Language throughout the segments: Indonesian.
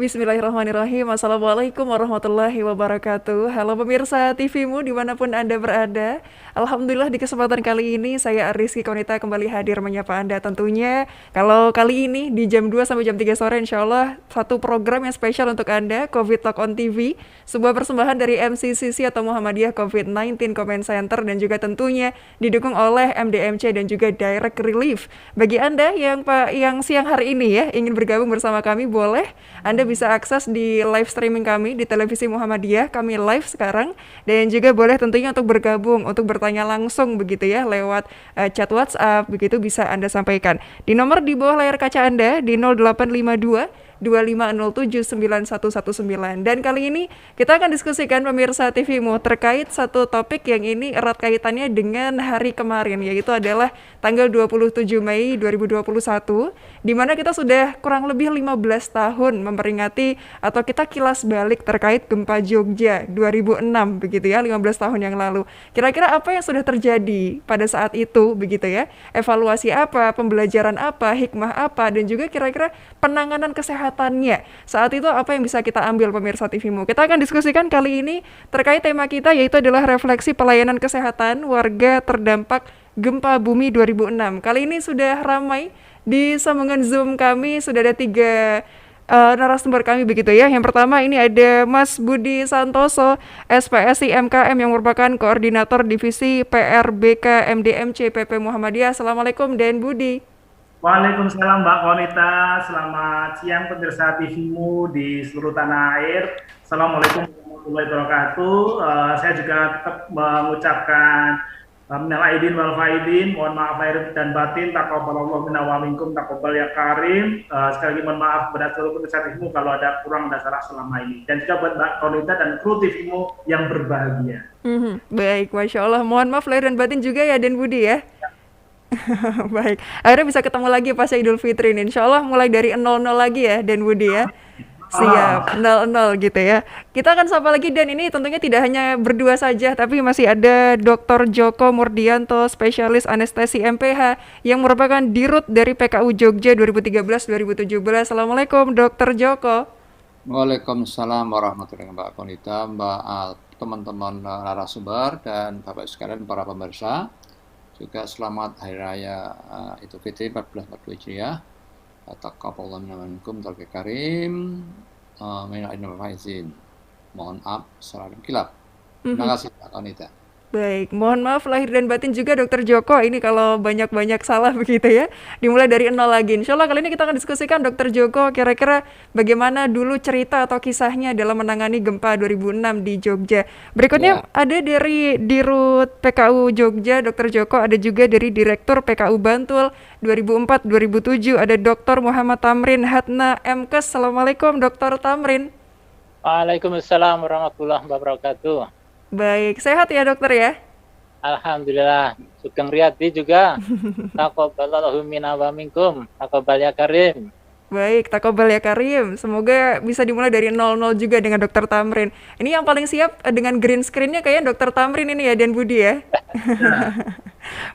Bismillahirrahmanirrahim. Assalamualaikum warahmatullahi wabarakatuh. Halo pemirsa TVmu dimanapun Anda berada. Alhamdulillah di kesempatan kali ini saya Rizky Konita kembali hadir menyapa Anda tentunya. Kalau kali ini di jam 2 sampai jam 3 sore insya Allah satu program yang spesial untuk Anda, COVID Talk on TV. Sebuah persembahan dari MCCC atau Muhammadiyah COVID-19 Comment Center dan juga tentunya didukung oleh MDMC dan juga Direct Relief. Bagi Anda yang siang hari ini ya ingin bergabung bersama kami boleh Anda bisa akses di live streaming kami di televisi Muhammadiyah, kami live sekarang dan juga boleh tentunya untuk bergabung, untuk bertanya langsung begitu ya lewat chat WhatsApp begitu bisa Anda sampaikan. Di nomor di bawah layar kaca Anda di 0852 25079119. Dan kali ini kita akan diskusikan pemirsa TVmu terkait satu topik yang ini erat kaitannya dengan hari kemarin, yaitu adalah tanggal 27 Mei 2021, di mana kita sudah kurang lebih 15 tahun memperingati atau kita kilas balik terkait gempa Jogja 2006 begitu ya, 15 tahun yang lalu. Kira-kira apa yang sudah terjadi pada saat itu begitu ya? Evaluasi apa, pembelajaran apa, hikmah apa, dan juga kira-kira penanganan kesehatannya saat itu apa yang bisa kita ambil pemirsa TVmu. Kita akan diskusikan kali ini terkait tema kita yaitu adalah refleksi pelayanan kesehatan warga terdampak gempa bumi 2006. Kali ini sudah ramai di sambungan Zoom kami, sudah ada 3 narasumber kami begitu ya. Yang pertama ini ada Mas Budi Santoso, SPSI MKM yang merupakan Koordinator Divisi PRBK MDMC PP Muhammadiyah. Assalamualaikum Dan Budi. Waalaikumsalam Mbak Konita, selamat siang pemirsa TVmu di seluruh tanah air. Assalamualaikum warahmatullahi wabarakatuh. Saya juga tetap mengucapkan minal aidin wal faidin, mohon maaf lahir dan batin, taqabbalallahu minna wa minkum, taqabbal ya karim. Sekali lagi mohon maaf kepada seluruh pemirsa TVmu kalau ada kurang dan salah selama ini. Dan juga buat Mbak Konita dan kru TVmu yang berbahagia. Baik, Masya Allah. Mohon maaf lahir dan batin juga ya Dan Budi ya. Baik, akhirnya bisa ketemu lagi pas Idul Fitri ini. Insya Allah mulai dari 00 lagi ya Dan Budi ya. Siap, 00 gitu ya. Kita akan sapa lagi dan ini tentunya tidak hanya berdua saja, tapi masih ada Dr. Joko Murdianto, spesialis anestesi MPH, yang merupakan Dirut dari PKU Jogja 2013-2017. Assalamualaikum Dr. Joko. Waalaikumsalam warahmatullahi wabarakatuh, Mbak Konita, teman-teman narasumber, dan Bapak sekalian para pemirsa. Juga selamat Hari Raya Idul Fitri 1442 Hijriah. Taqabbalallahu minna wa minkum, taqabbal karim. Minal aidin wal faizin. Mohon maaf salah dan kilaf. Terima kasih Mbak Konita. Baik, mohon maaf lahir dan batin juga Dokter Joko. Ini kalau banyak-banyak salah begitu ya. Dimulai dari 0 lagi. Insya Allah kali ini kita akan diskusikan Dokter Joko kira-kira bagaimana dulu cerita atau kisahnya dalam menangani gempa 2006 di Jogja. Berikutnya ada dari Dirut PKU Jogja Dokter Joko, ada juga dari Direktur PKU Bantul 2004-2007 ada Dr. Muhammad Tamrin Hatna MKes. Assalamualaikum Dr. Tamrin. Waalaikumsalam warahmatullahi wabarakatuh. Baik, sehat ya dokter ya? Alhamdulillah. Sugeng Riyadi juga. Taqabbalallahu minna wa minkum. Taqabbal ya karim. Baik, takobal ya Karim. Semoga bisa dimulai dari 00 juga dengan Dokter Tamrin. Ini yang paling siap dengan green screen-nya kayaknya Dokter Tamrin ini ya Dan Budi ya.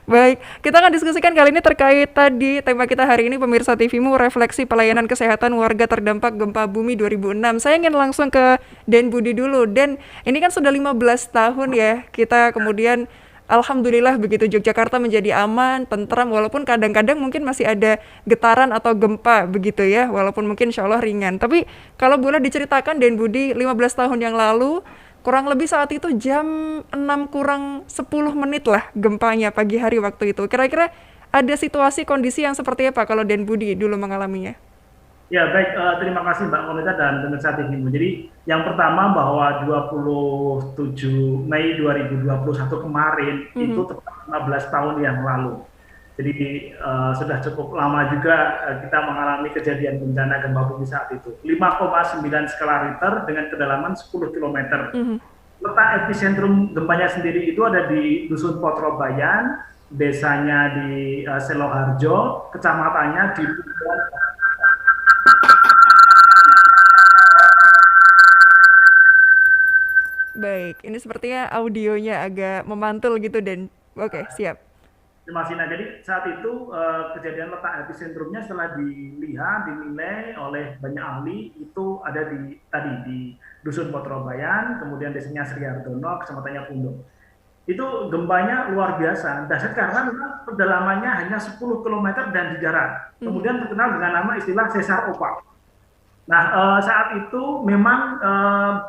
Baik, kita akan diskusikan kali ini terkait tadi tema kita hari ini pemirsa TVmu, refleksi pelayanan kesehatan warga terdampak gempa bumi 2006. Saya ingin langsung ke Dan Budi dulu. Dan ini kan sudah 15 tahun ya kita kemudian Alhamdulillah begitu Yogyakarta menjadi aman, tentram walaupun kadang-kadang mungkin masih ada getaran atau gempa begitu ya, walaupun mungkin insya Allah ringan. Tapi kalau boleh diceritakan Dan Budi 15 tahun yang lalu kurang lebih saat itu jam 6 kurang 10 menit lah gempanya pagi hari waktu itu. Kira-kira ada situasi kondisi yang seperti apa kalau Dan Budi dulu mengalaminya? Ya baik, terima kasih Mbak Konita dan pemirsa TVmu. Jadi yang pertama bahwa 27 Mei 2021 kemarin itu tepat 15 tahun yang lalu. Jadi sudah cukup lama juga kita mengalami kejadian bencana gempa bumi saat itu. 5,9 skala Richter dengan kedalaman 10 km. Letak epicentrum gempanya sendiri itu ada di Dusun Potrobayan, desanya di Seloharjo, kecamatannya di Baik, ini sepertinya audionya agak memantul gitu dan oke, siap. Terima kasih. Nah, jadi saat itu kejadian letak epicentrumnya setelah dinilai oleh banyak ahli itu ada di Dusun Potrobayan, kemudian desanya Sri Hartono, kecamatannya Pundong. Itu gempanya luar biasa, dahsyat karena memang kedalamannya hanya 10 km dan di darat. Kemudian terkenal dengan nama istilah sesar opak. Nah, saat itu memang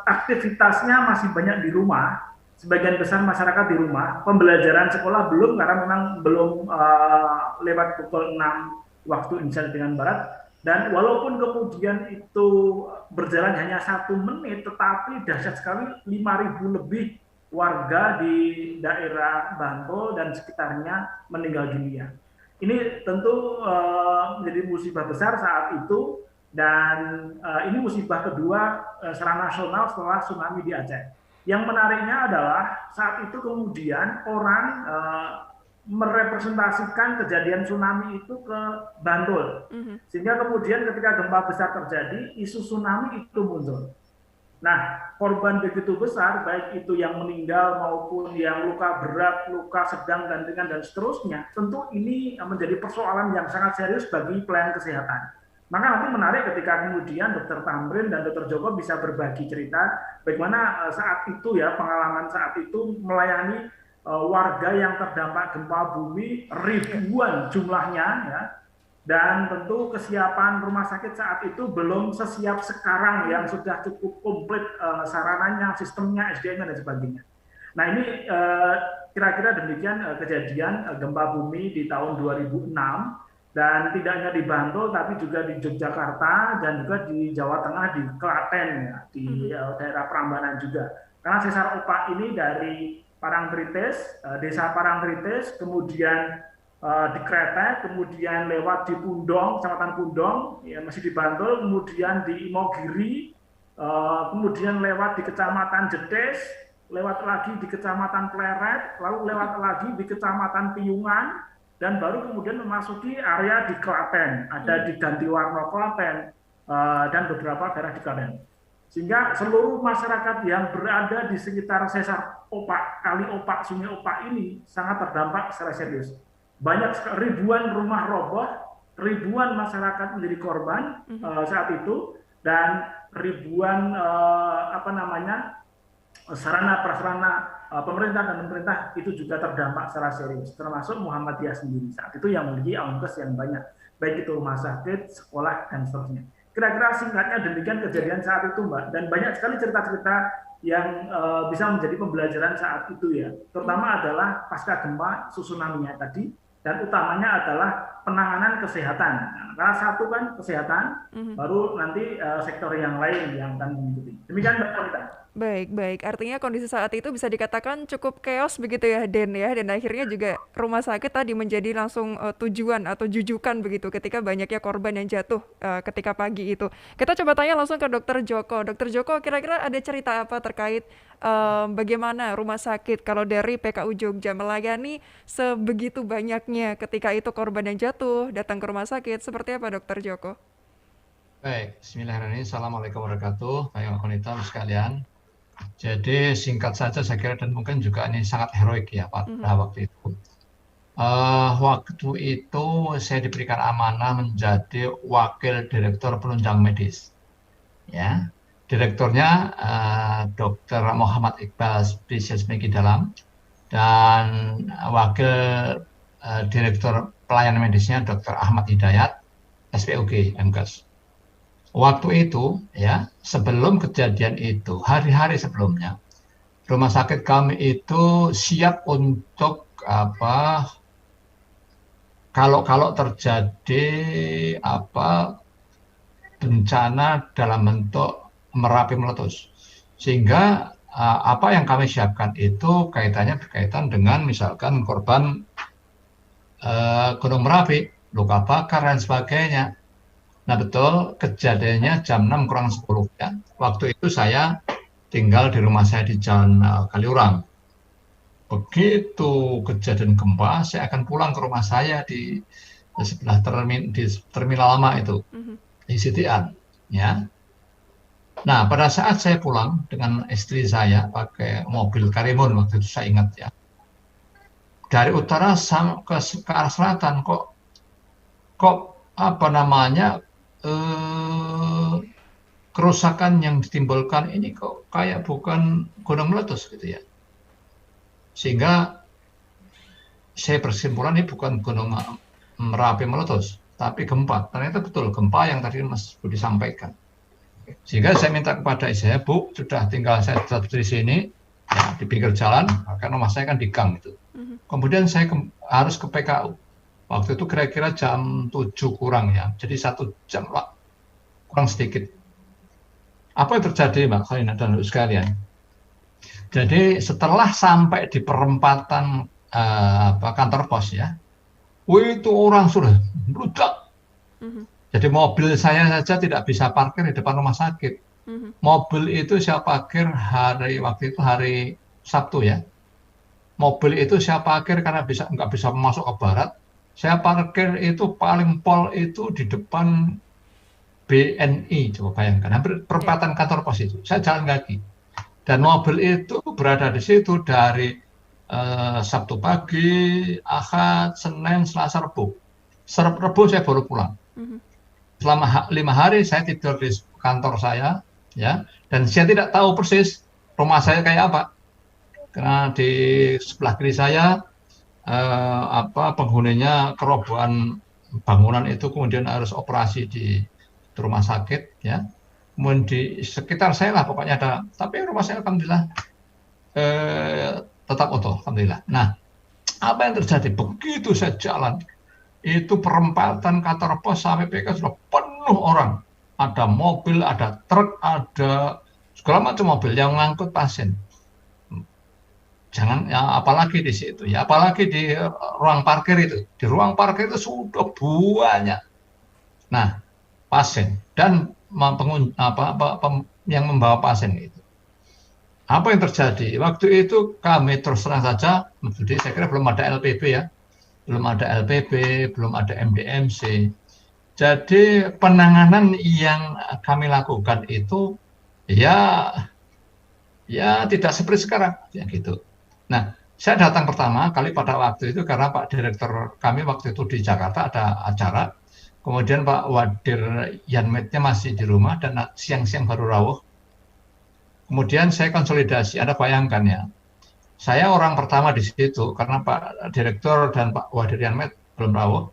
aktivitasnya masih banyak di rumah. Sebagian besar masyarakat di rumah, pembelajaran sekolah belum karena memang belum lewat pukul 6 waktu Indonesia dengan Barat. Dan walaupun kemudian itu berjalan hanya 1 menit, tetapi dahsyat sekali 5.000 lebih warga di daerah Bantul dan sekitarnya meninggal dunia. Ini tentu menjadi musibah besar saat itu dan ini musibah kedua secara nasional setelah tsunami di Aceh. Yang menariknya adalah saat itu kemudian orang merepresentasikan kejadian tsunami itu ke Bantul. Sehingga kemudian ketika gempa besar terjadi, isu tsunami itu muncul. Nah, korban begitu besar, baik itu yang meninggal maupun yang luka berat, luka sedang, dan ringan, dan seterusnya, tentu ini menjadi persoalan yang sangat serius bagi pelayanan kesehatan. Maka nanti menarik ketika kemudian Dr. Tamrin dan Dr. Joko bisa berbagi cerita bagaimana saat itu ya, pengalaman saat itu melayani warga yang terdampak gempa bumi ribuan jumlahnya ya. Dan tentu kesiapan rumah sakit saat itu belum sesiap sekarang yang sudah cukup komplit sarananya, sistemnya, SDM-nya dan sebagainya. Nah, ini kira-kira demikian kejadian gempa bumi di tahun 2006. Dan tidak hanya di Bantul, tapi juga di Yogyakarta dan juga di Jawa Tengah, di Klaten, ya, di daerah Prambanan juga. Karena sesar opak ini dari Parangtritis, desa Parangtritis, kemudian di Kretek, kemudian lewat di Pundong, Kecamatan Pundong, ya, masih di Bantul, kemudian di Imogiri, kemudian lewat di Kecamatan Jedes, lewat lagi di Kecamatan Pleret, lalu lewat lagi di Kecamatan Piyungan, dan baru kemudian memasuki area di Klaten, ada di Gantiwarno Klaten, dan beberapa daerah di Klaten. Sehingga seluruh masyarakat yang berada di sekitar sesar opak, kali opak, sungai opak ini sangat terdampak secara serius. Banyak ribuan rumah roboh, ribuan masyarakat menjadi korban saat itu, dan ribuan sarana prasarana pemerintah dan pemerintah itu juga terdampak secara serius, termasuk Muhammadiyah sendiri saat itu yang memiliki alumnus yang banyak, baik itu rumah sakit, sekolah, dan seterusnya. Kira-kira singkatnya demikian kejadian saat itu, Mbak, dan banyak sekali cerita-cerita yang bisa menjadi pembelajaran saat itu ya, terutama adalah pasca gempa tsunami-nya tadi, dan utamanya adalah penanganan kesehatan. Nah, karena satu kan kesehatan, baru nanti sektor yang lain yang akan mengikuti. Demikian Mbak Konita. Baik. Artinya kondisi saat itu bisa dikatakan cukup chaos begitu ya, Den ya. Dan akhirnya juga rumah sakit tadi menjadi langsung tujuan atau jujukan begitu ketika banyaknya korban yang jatuh ketika pagi itu. Kita coba tanya langsung ke Dr. Joko. Dr. Joko, kira-kira ada cerita apa terkait bagaimana rumah sakit kalau dari PKU Jogja melayani sebegitu banyaknya ketika itu korban yang jatuh datang ke rumah sakit? Seperti apa Dr. Joko? Baik, bismillahirrahmanirrahim. Assalamualaikum warahmatullahi wabarakatuh. Bapak Konita sekalian. Jadi singkat saja saya kira, dan mungkin juga ini sangat heroik ya pada waktu itu. Waktu itu saya diberikan amanah menjadi wakil direktur penunjang medis. Ya, direkturnya Dr. Muhammad Iqbal Spesialis Meki Dalam, dan wakil direktur pelayanan medisnya Dr. Ahmad Hidayat SPOG MKes. Waktu itu ya, sebelum kejadian itu, hari-hari sebelumnya, rumah sakit kami itu siap untuk kalau terjadi bencana dalam bentuk Merapi meletus. Sehingga apa yang kami siapkan itu berkaitan dengan misalkan korban Gunung Merapi, luka bakar dan sebagainya. Nah betul, kejadiannya jam 6 kurang 10 ya. Waktu itu saya tinggal di rumah saya di Jalan Kaliurang. Begitu kejadian gempa, saya akan pulang ke rumah saya di sebelah terminal lama itu, di Sitian. Ya. Nah pada saat saya pulang dengan istri saya pakai mobil Karimun, waktu itu saya ingat ya. dari utara ke arah selatan kok apa namanya kerusakan yang ditimbulkan ini kok kayak bukan gunung meletus gitu ya. Sehingga saya berkesimpulan ini bukan gunung Merapi meletus, tapi gempa. Ternyata betul gempa yang tadi Mas Budi sampaikan. Sehingga saya minta kepada saya, Bu, sudah tinggal saya tetap di sini, ya, di pinggir jalan, karena rumah saya kan di gang itu. Kemudian saya harus ke PKU. Waktu itu kira-kira jam 7 kurang ya, jadi 1 jam lah, kurang sedikit. Apa yang terjadi, Mbak Khalina dan sekalian? Jadi setelah sampai di perempatan kantor pos ya, itu orang sudah meledak. Jadi mobil saya saja tidak bisa parkir di depan rumah sakit. Mobil itu saya parkir waktu itu hari Sabtu ya. Mobil itu saya parkir karena nggak bisa masuk ke barat. Saya parkir itu paling pol itu di depan BNI, coba bayangkan, hampir perempatan kantor pos itu. Saya jalan kaki. Dan mobil itu berada di situ dari Sabtu pagi, Ahad, Senin, Selasa, Rabu. Rabu saya baru pulang. Selama 5 hari saya tidur di kantor saya, ya, dan saya tidak tahu persis rumah saya kayak apa. Karena di sebelah kiri saya penghuninya kerobohan bangunan itu kemudian harus operasi di rumah sakit, ya. Kemudian di sekitar saya lah pokoknya ada, tapi rumah saya alhamdulillah tetap utuh, alhamdulillah. Nah, apa yang terjadi begitu saya jalan? Itu perempatan kantor pos sampai PK sudah penuh orang. Ada mobil, ada truk, ada segala macam mobil yang mengangkut pasien. Jangan ya, apalagi di situ ya, apalagi di ruang parkir itu. Di ruang parkir itu sudah banyak. Nah, pasien dan yang membawa pasien itu. Apa yang terjadi? Waktu itu kami terus terang saja, jadi saya kira belum ada LPB ya. Belum ada LPB, belum ada MDMC. Jadi penanganan yang kami lakukan itu ya tidak seperti sekarang ya gitu. Nah, saya datang pertama kali pada waktu itu karena Pak Direktur kami waktu itu di Jakarta ada acara. Kemudian Pak Wadir Yanmetnya masih di rumah dan siang-siang baru rawuh. Kemudian saya konsolidasi, Anda bayangkan ya. Saya orang pertama di situ karena Pak Direktur dan Pak Wadir Yanmet belum rawuh.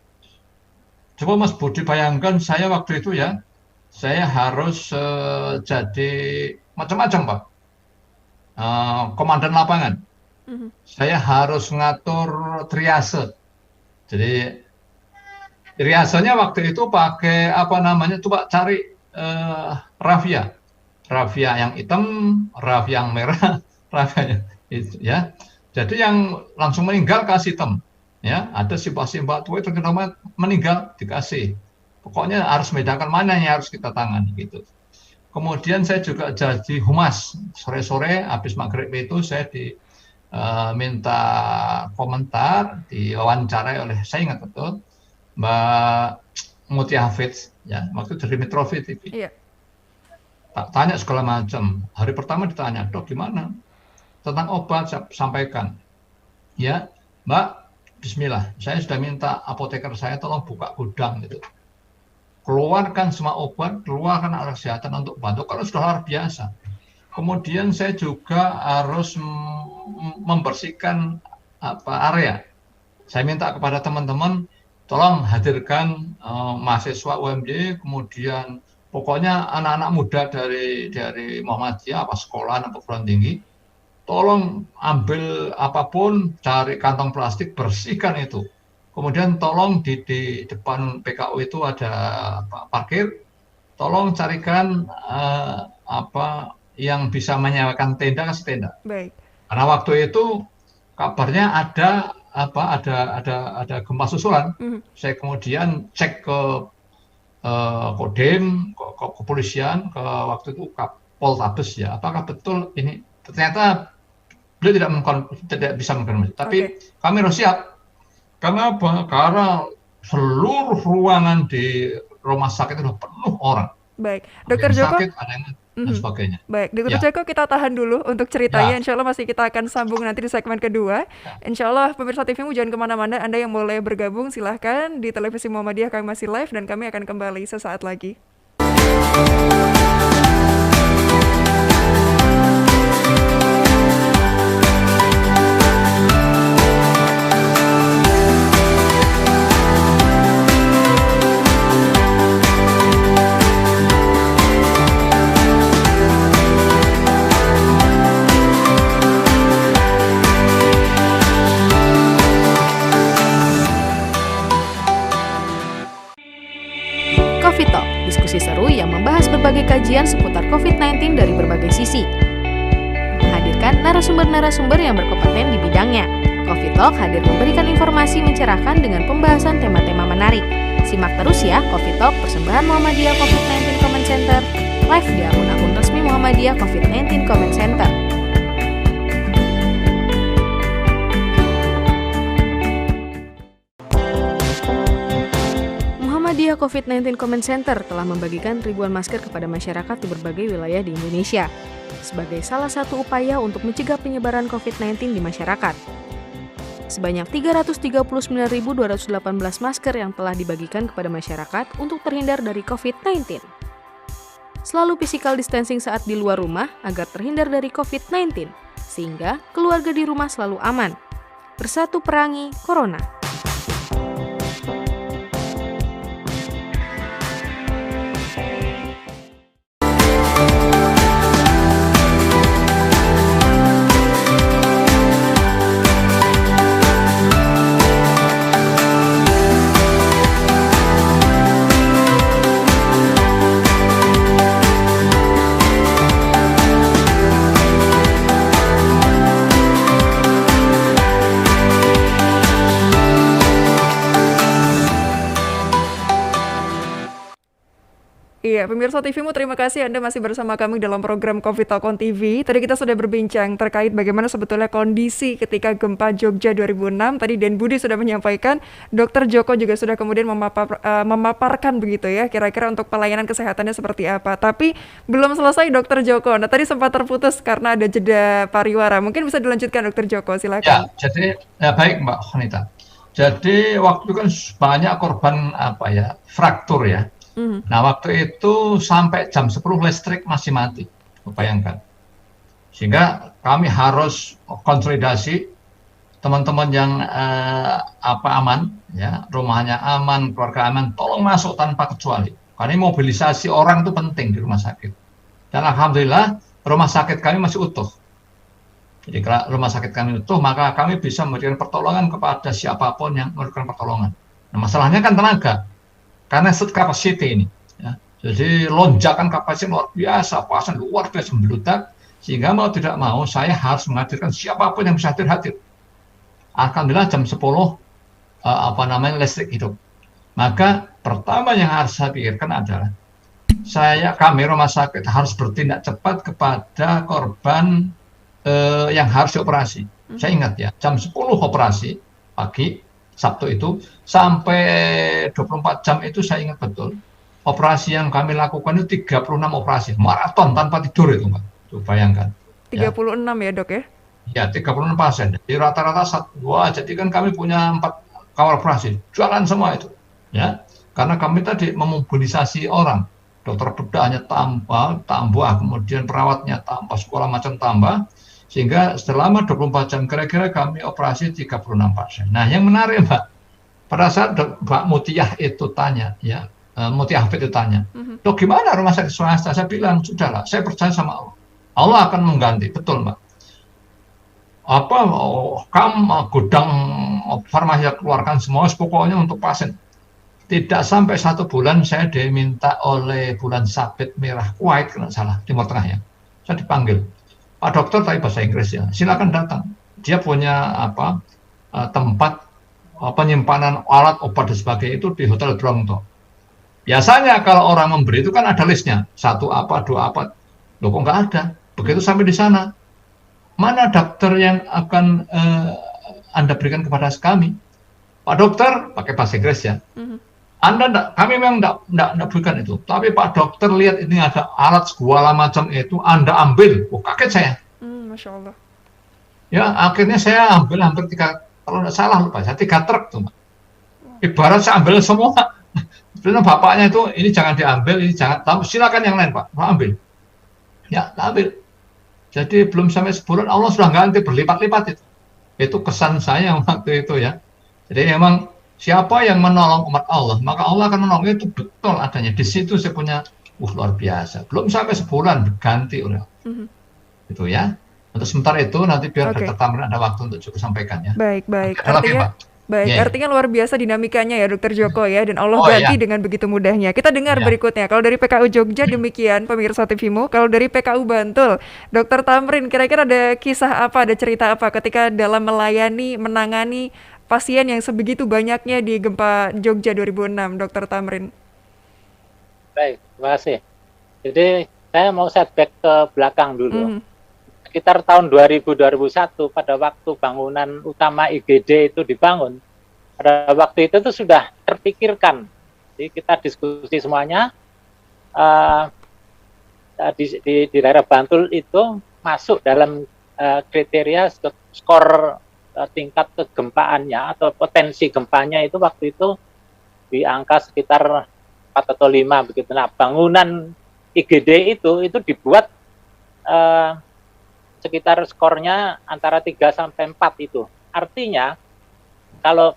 Coba Mas Budi bayangkan saya waktu itu ya, saya harus jadi macam-macam Pak. Komandan lapangan. Saya harus ngatur triase. Jadi triasenya waktu itu pakai apa namanya? Coba cari raffia yang hitam, raffia yang merah, raffia itu ya. Jadi yang langsung meninggal kasih hitam. Ya, ada simpah-simpah tua itu terutama meninggal dikasih. Pokoknya harus membedakan mana yang harus kita tangani gitu. Kemudian saya juga jadi humas. Sore-sore habis maghrib itu saya minta komentar, diwawancarai oleh, saya ingat betul, Mbak Mutia Hafiz, ya, waktu dari Metro TV. Iya. Tak tanya segala macam. Hari pertama ditanya, Dok gimana? Tentang obat saya sampaikan. Ya, Mbak, Bismillah, saya sudah minta apoteker saya tolong buka gudang gitu. Keluarkan semua obat, keluarkan alat kesehatan untuk bantu. Kalau sudah luar biasa. Kemudian saya juga harus membersihkan area. Saya minta kepada teman-teman, tolong hadirkan mahasiswa UMY, kemudian pokoknya anak-anak muda dari Muhammadiyah, sekolah, perguruan tinggi, tolong ambil apapun, cari kantong plastik, bersihkan itu. Kemudian tolong di depan PKU itu ada parkir, tolong carikan yang bisa menyewakan tenda, kasih tenda. Baik. Karena waktu itu kabarnya ada gempa susulan. Saya kemudian cek ke Kodim, ke kepolisian, ke waktu itu Poltabes ya, apakah betul ini? Ternyata beliau tidak bisa mengkonfirmasi. Tapi kami harus siap. Karena apa? Karena seluruh ruangan di rumah sakit itu penuh orang. Baik, Dokter Joko. Sakit, dan sebagainya. Baik, Dr. Ya, Joko kita tahan dulu untuk ceritanya. ya, Insya Allah masih kita akan sambung nanti di segmen kedua. Insya Allah pemirsa TVmu jangan kemana-mana. Anda yang boleh bergabung silahkan di televisi Muhammadiyah, kami masih live dan kami akan kembali sesaat lagi. Covid Talk, diskusi seru yang membahas berbagai kajian seputar COVID-19 dari berbagai sisi. Menghadirkan narasumber-narasumber yang berkompeten di bidangnya. Covid Talk hadir memberikan informasi mencerahkan dengan pembahasan tema-tema menarik. Simak terus ya Covid Talk persembahan Muhammadiyah COVID-19 Comment Center, live di akun-akun resmi Muhammadiyah COVID-19 Comment Center. Muhammadiyah COVID-19 Comment Center telah membagikan ribuan masker kepada masyarakat di berbagai wilayah di Indonesia sebagai salah satu upaya untuk mencegah penyebaran COVID-19 di masyarakat. Sebanyak 339.218 masker yang telah dibagikan kepada masyarakat untuk terhindar dari COVID-19. Selalu physical distancing saat di luar rumah agar terhindar dari COVID-19, sehingga keluarga di rumah selalu aman. Bersatu perangi Corona. Iya, pemirsa TVmu, terima kasih Anda masih bersama kami dalam program Covid Talk on TV. Tadi kita sudah berbincang terkait bagaimana sebetulnya kondisi ketika gempa Jogja 2006. Tadi Den Budi sudah menyampaikan, Dr. Joko juga sudah kemudian memaparkan begitu ya, kira-kira untuk pelayanan kesehatannya seperti apa. Tapi belum selesai Dr. Joko. Nah, tadi sempat terputus karena ada jeda pariwara. Mungkin bisa dilanjutkan Dr. Joko, silakan. ya, jadi baik Mbak Khonita. Jadi waktu itu kan banyak korban fraktur ya. Nah, waktu itu sampai jam 10 listrik masih mati, bayangkan. Sehingga kami harus konsolidasi teman-teman yang aman, ya, rumahnya aman, keluarga aman, tolong masuk tanpa kecuali. Karena mobilisasi orang itu penting di rumah sakit. Dan alhamdulillah rumah sakit kami masih utuh. Jadi kalau rumah sakit kami utuh, maka kami bisa memberikan pertolongan kepada siapapun yang memberikan pertolongan. Nah, masalahnya kan tenaga. Karena seat capacity ini, ya. Jadi lonjakan kapasitas luar biasa, pasien luar biasa membeludak, sehingga mau tidak mau saya harus menghadirkan siapapun yang bisa hadir. Alhamdulillah jam 10 listrik hidup. Maka pertama yang harus saya pikirkan adalah kami rumah sakit harus bertindak cepat kepada korban yang harus dioperasi. Saya ingat ya, jam 10 operasi pagi Sabtu itu sampai 24 jam itu saya ingat betul. Operasi yang kami lakukan itu 36 operasi, maraton tanpa tidur itu, Mbak. Tuh, bayangkan. 36 ya, Dok ya? Ya, 36 pasien. Jadi rata-rata jadi kan kami punya 4 kamar operasi. Jualan semua itu. Ya. Karena kami tadi memobilisasi orang. Dokter bedahnya tambah, kemudian perawatnya tambah, sekolah macam tambah. Sehingga selama 24 jam kira-kira kami operasi 36 pasien. Nah, yang menarik Mbak, pada saat Mbak Mutiah itu tanya, ya, Mutiah Hafid itu tanya, Dok, gimana rumah sakit swasta? Saya bilang, sudahlah, saya percaya sama Allah. Allah akan mengganti, betul Mbak. Gudang farmasi keluarkan semua, pokoknya untuk pasien. Tidak sampai 1 bulan saya diminta oleh Bulan Sabit Merah Kuwait, kalau salah, Timur Tengah ya. Saya dipanggil. Pak Dokter tapi bahasa Inggris ya, silakan datang. Dia punya tempat penyimpanan alat obat dan sebagainya itu di Hotel Drongto. Biasanya kalau orang memberi itu kan ada listnya, 1 apa, 2 apa. Loh kok nggak ada? Begitu sampai di sana, mana dokter yang akan Anda berikan kepada kami? Pak Dokter, pakai bahasa Inggris ya. Kami memang enggak berikan itu. Tapi Pak Dokter lihat ini ada alat segala macam itu, Anda ambil. Oh, kaget saya. Masya Allah. Ya, akhirnya saya ambil hampir kalau enggak salah lupa, saya 3 truk tuh, Mbak. Ibarat saya ambil semua. Sebenarnya bapaknya itu, ini jangan diambil, ini jangan, silakan yang lain Pak, ambil. Ya, ambil. Jadi belum sampai sebulan Allah sudah ganti berlipat-lipat itu. Itu kesan saya waktu itu ya. Jadi memang siapa yang menolong umat Allah, maka Allah akan menolong, itu betul adanya. Di situ saya punya luar biasa. Belum sampai sebulan diganti oleh Allah. Itu ya. Untuk sementara itu nanti biar Dr. Tamrin ada waktu untuk juga sampaikan ya. Baik. Artinya luar biasa dinamikanya ya Dr. Joko ya, dan Allah ganti dengan begitu mudahnya. Kita dengar berikutnya. Kalau dari PKU Jogja demikian pemirsa TVmu. Kalau dari PKU Bantul, Dr. Tamrin kira-kira ada kisah apa, ada cerita apa ketika dalam melayani, menangani pasien yang sebegitu banyaknya di gempa Jogja 2006, Dr. Tamrin? Baik, terima kasih. Jadi saya mau setback ke belakang dulu. Sekitar tahun 2000-2001 pada waktu bangunan utama IGD itu dibangun, pada waktu itu tuh sudah terpikirkan. Jadi kita diskusi semuanya, di daerah Bantul itu masuk dalam kriteria skor tingkat kegempaannya atau potensi gempanya itu waktu itu di angka sekitar 4 atau 5 begitu. Nah, bangunan IGD itu dibuat sekitar skornya antara 3 sampai 4 itu. Artinya kalau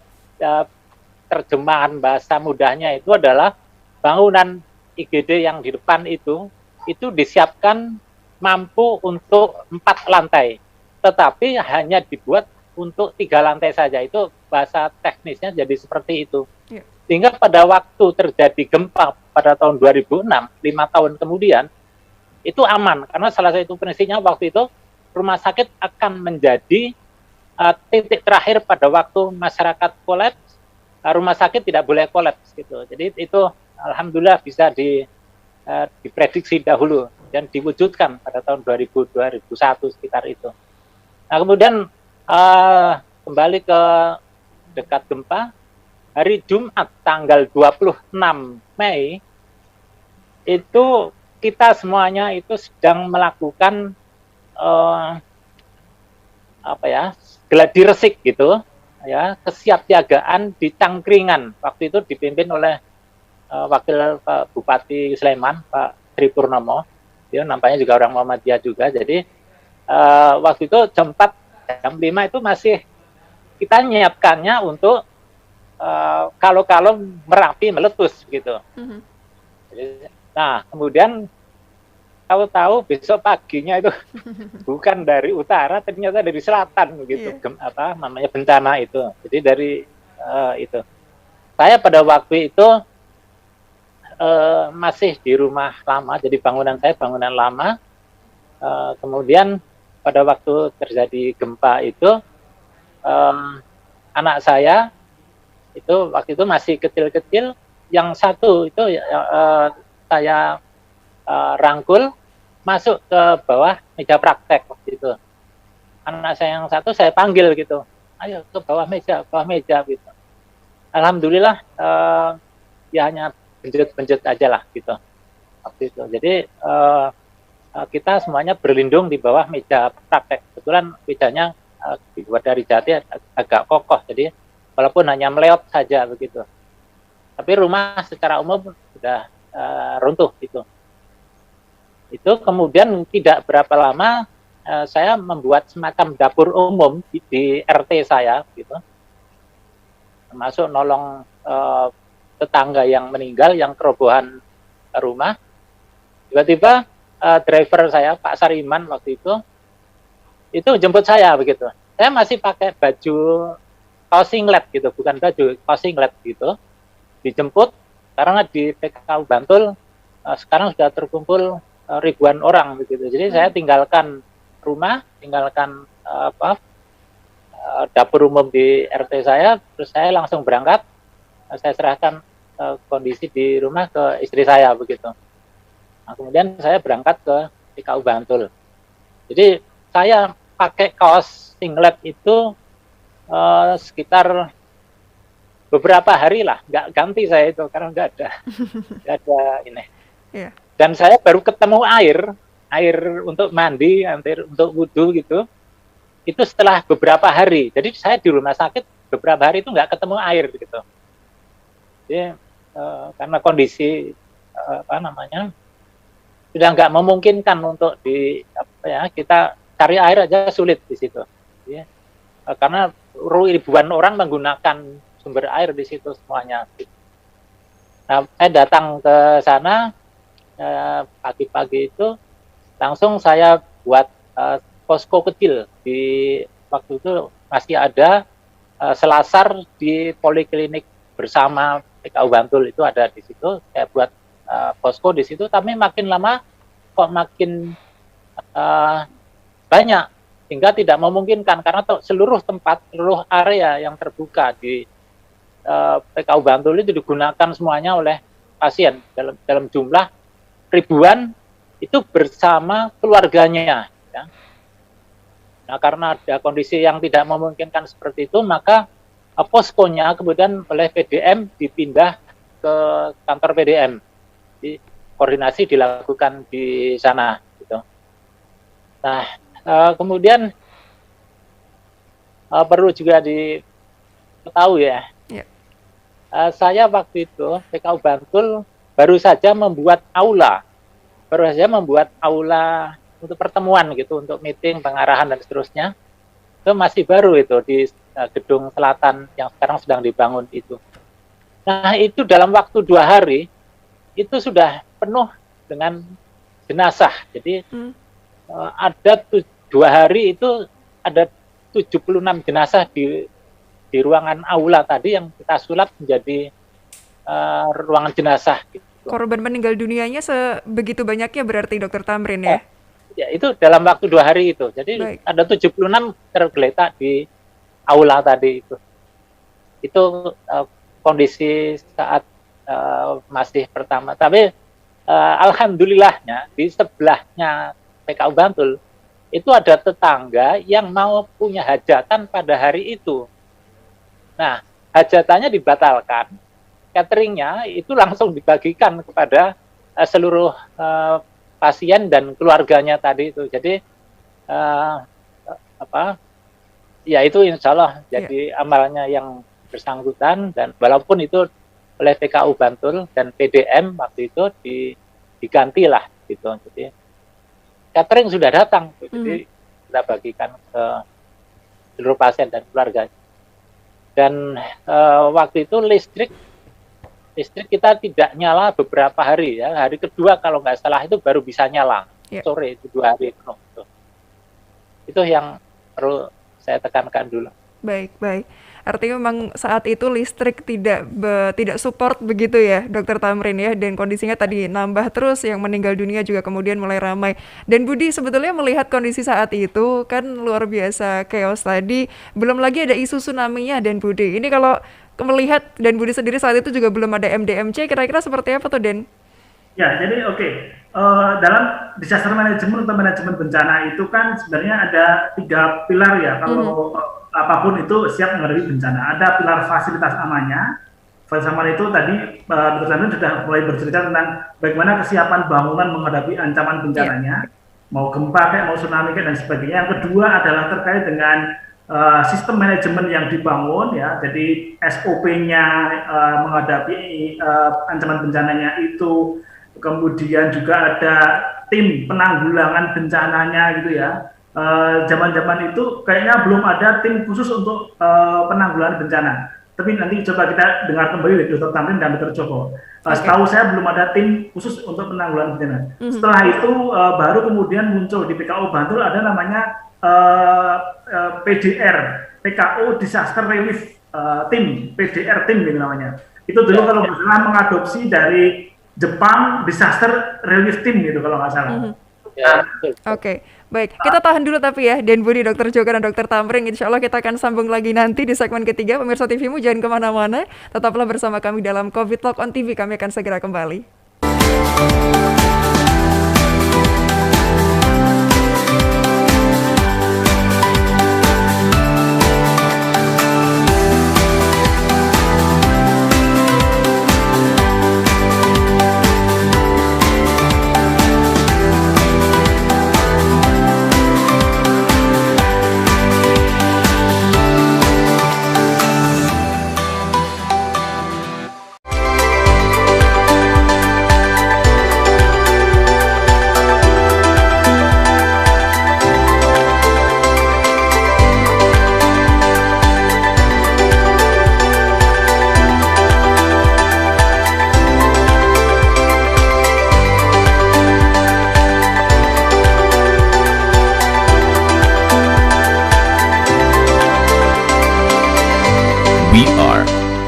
terjemahan bahasa mudahnya itu adalah bangunan IGD yang di depan itu disiapkan mampu untuk 4 lantai, tetapi hanya dibuat untuk 3 lantai saja. Itu bahasa teknisnya jadi seperti itu. Sehingga pada waktu terjadi gempa pada tahun 2006, 5 tahun kemudian, itu aman, karena salah satu prinsipnya waktu itu rumah sakit akan menjadi titik terakhir pada waktu masyarakat kolaps, rumah sakit tidak boleh kolaps gitu. Jadi itu alhamdulillah bisa diprediksi dahulu dan diwujudkan pada tahun 2000-2001 sekitar itu. Nah, kemudian kembali ke dekat gempa, hari Jumat tanggal 26 Mei itu kita semuanya itu sedang melakukan gladi resik gitu ya, kesiapsiagaan di Cangkringan. Waktu itu dipimpin oleh Wakil Bupati Sleman, Pak Tri Purnomo. Dia nampaknya juga orang Muhammadiyah juga. Jadi waktu itu jam 4, jam 5 itu masih kita menyiapkannya untuk kalau Merapi meletus gitu. Nah, kemudian tahu-tahu besok paginya itu bukan dari utara, ternyata dari selatan begitu. Bencana itu. Jadi dari itu. Saya pada waktu itu masih di rumah lama, jadi bangunan saya bangunan lama. Kemudian pada waktu terjadi gempa itu anak saya itu waktu itu masih kecil-kecil, yang satu itu saya rangkul masuk ke bawah meja praktek waktu itu. Anak saya yang satu saya panggil gitu, ayo ke bawah meja gitu. Alhamdulillah ya hanya benjut aja lah gitu waktu itu. Jadi kita semuanya berlindung di bawah meja praktek. Kebetulan mejanya dibuat dari jati agak kokoh, jadi walaupun hanya meleot saja begitu. Tapi rumah secara umum sudah runtuh gitu. Itu kemudian tidak berapa lama saya membuat semacam dapur umum di RT saya gitu, termasuk nolong tetangga yang meninggal, yang kerobohan rumah. Tiba-tiba driver saya Pak Sariman waktu itu jemput saya begitu. Saya masih pakai baju kaos singlet gitu, bukan baju kaos singlet gitu. Dijemput karena di PKU Bantul sekarang sudah terkumpul ribuan orang begitu. Jadi saya tinggalkan rumah, tinggalkan dapur umum di RT saya, terus saya langsung berangkat. Saya serahkan kondisi di rumah ke istri saya begitu. Nah, kemudian saya berangkat ke PKU Bantul. Jadi saya pakai kaos singlet itu sekitar beberapa hari lah, nggak ganti saya itu karena nggak ada ini. Iya. Dan saya baru ketemu air untuk mandi, air untuk wudhu gitu, itu setelah beberapa hari. Jadi saya di rumah sakit beberapa hari itu nggak ketemu air gitu. Jadi karena kondisi sudah nggak memungkinkan untuk kita cari air aja sulit di situ. Jadi, karena ribuan orang menggunakan sumber air di situ semuanya. Nah, saya datang ke sana pagi-pagi itu, langsung saya buat posko kecil di waktu itu masih ada selasar di poliklinik bersama PKU Bantul itu ada di situ. Saya buat posko di situ, tapi makin lama kok makin banyak sehingga tidak memungkinkan karena seluruh tempat, seluruh area yang terbuka di PKU Bantul itu digunakan semuanya oleh pasien dalam jumlah ribuan itu bersama keluarganya. Ya. Nah, karena ada kondisi yang tidak memungkinkan seperti itu, maka poskonya kemudian oleh PDM dipindah ke kantor PDM. Jadi, koordinasi dilakukan di sana. Gitu. Nah, kemudian perlu juga diketahui ya. Saya waktu itu PKU Bantul baru saja membuat aula untuk pertemuan gitu, untuk meeting, pengarahan dan seterusnya. Itu masih baru itu di gedung selatan yang sekarang sedang dibangun itu. Nah itu dalam waktu 2 hari itu sudah penuh dengan jenazah. Jadi ada 2 hari itu ada 76 jenazah di ruangan aula tadi yang kita sulap menjadi ruangan jenazah. Gitu. Korban meninggal dunianya sebegitu banyaknya berarti Dokter Tamrin ya? Ya itu dalam waktu 2 hari itu. Jadi baik. Ada 76 tergeletak di aula tadi itu. Itu kondisi saat masih pertama. Tapi alhamdulillahnya di sebelahnya PKU Bantul itu ada tetangga yang mau punya hajatan pada hari itu. Nah, hajatannya dibatalkan, cateringnya itu langsung dibagikan kepada seluruh pasien dan keluarganya tadi itu. Jadi ya itu insya Allah jadi amalnya yang bersangkutan, dan walaupun itu oleh PKU Bantul dan PDM waktu itu digantilah gitu. Jadi catering sudah datang, jadi kita bagikan ke seluruh pasien dan keluarganya. Dan waktu itu listrik kita tidak nyala beberapa hari ya. Hari kedua kalau nggak salah itu baru bisa nyala. Sore itu 2 hari penuh. Itu yang perlu saya tekankan dulu. Baik. Artinya memang saat itu listrik tidak support begitu ya, Dokter Tamrin ya, dan kondisinya tadi nambah terus, yang meninggal dunia juga kemudian mulai ramai. Dan Budi sebetulnya melihat kondisi saat itu kan luar biasa chaos tadi, belum lagi ada isu tsunami-nya dan Budi. Ini kalau melihat dan Budi sendiri saat itu juga belum ada MDMC, kira-kira seperti apa tuh Den? Ya, jadi dalam disaster management atau manajemen bencana itu kan sebenarnya ada 3 pilar ya. Kalau apapun itu siap menghadapi bencana. Ada pilar fasilitas amannya. Fasilitas aman itu tadi Dr. Tamrin sudah mulai bercerita tentang bagaimana kesiapan bangunan menghadapi ancaman bencananya, mau gempa kayak mau tsunami kayak dan sebagainya. Yang kedua adalah terkait dengan sistem manajemen yang dibangun ya. Jadi SOP-nya menghadapi ancaman bencananya itu. Kemudian juga ada tim penanggulangan bencananya gitu ya. Zaman-zaman itu kayaknya belum ada tim khusus untuk penanggulangan bencana. Tapi nanti coba kita dengar kembali dari Dr. Tamrin dan Dr. Joko. Setahu saya belum ada tim khusus untuk penanggulangan bencana. Setelah itu baru kemudian muncul di PKU Bantul ada namanya PDR, PKU Disaster Relief Team, PDR Team gitu namanya. Itu dulu kalau nggak salah mengadopsi dari Jepang Disaster Relief Team gitu kalau nggak salah. Oke, baik. Kita tahan dulu tapi ya, Den Budi, Dr. Joko, dan Dr. Tamrin. Insya Allah kita akan sambung lagi nanti di segmen ketiga. Pemirsa TV-mu jangan kemana-mana. Tetaplah bersama kami dalam COVID Talk on TV. Kami akan segera kembali.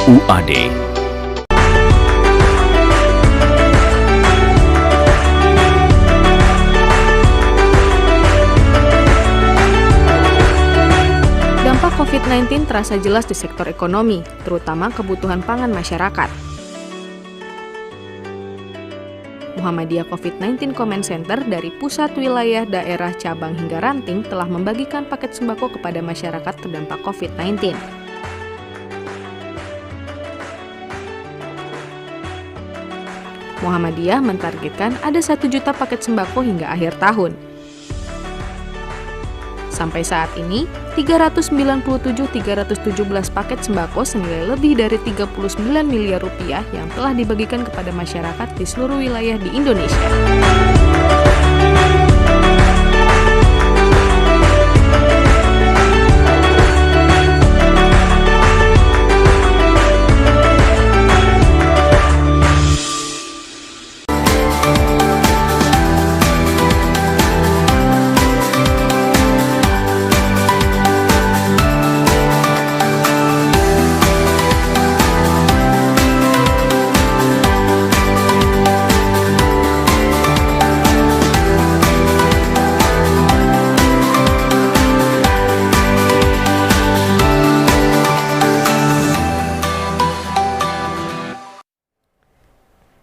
UAD. Dampak COVID-19 terasa jelas di sektor ekonomi, terutama kebutuhan pangan masyarakat. Muhammadiyah COVID-19 Comment Center dari pusat, wilayah, daerah, cabang hingga ranting telah membagikan paket sembako kepada masyarakat terdampak COVID-19. Muhammadiyah mentargetkan ada 1 juta paket sembako hingga akhir tahun. Sampai saat ini, 397.317 paket sembako senilai lebih dari 39 miliar rupiah yang telah dibagikan kepada masyarakat di seluruh wilayah di Indonesia.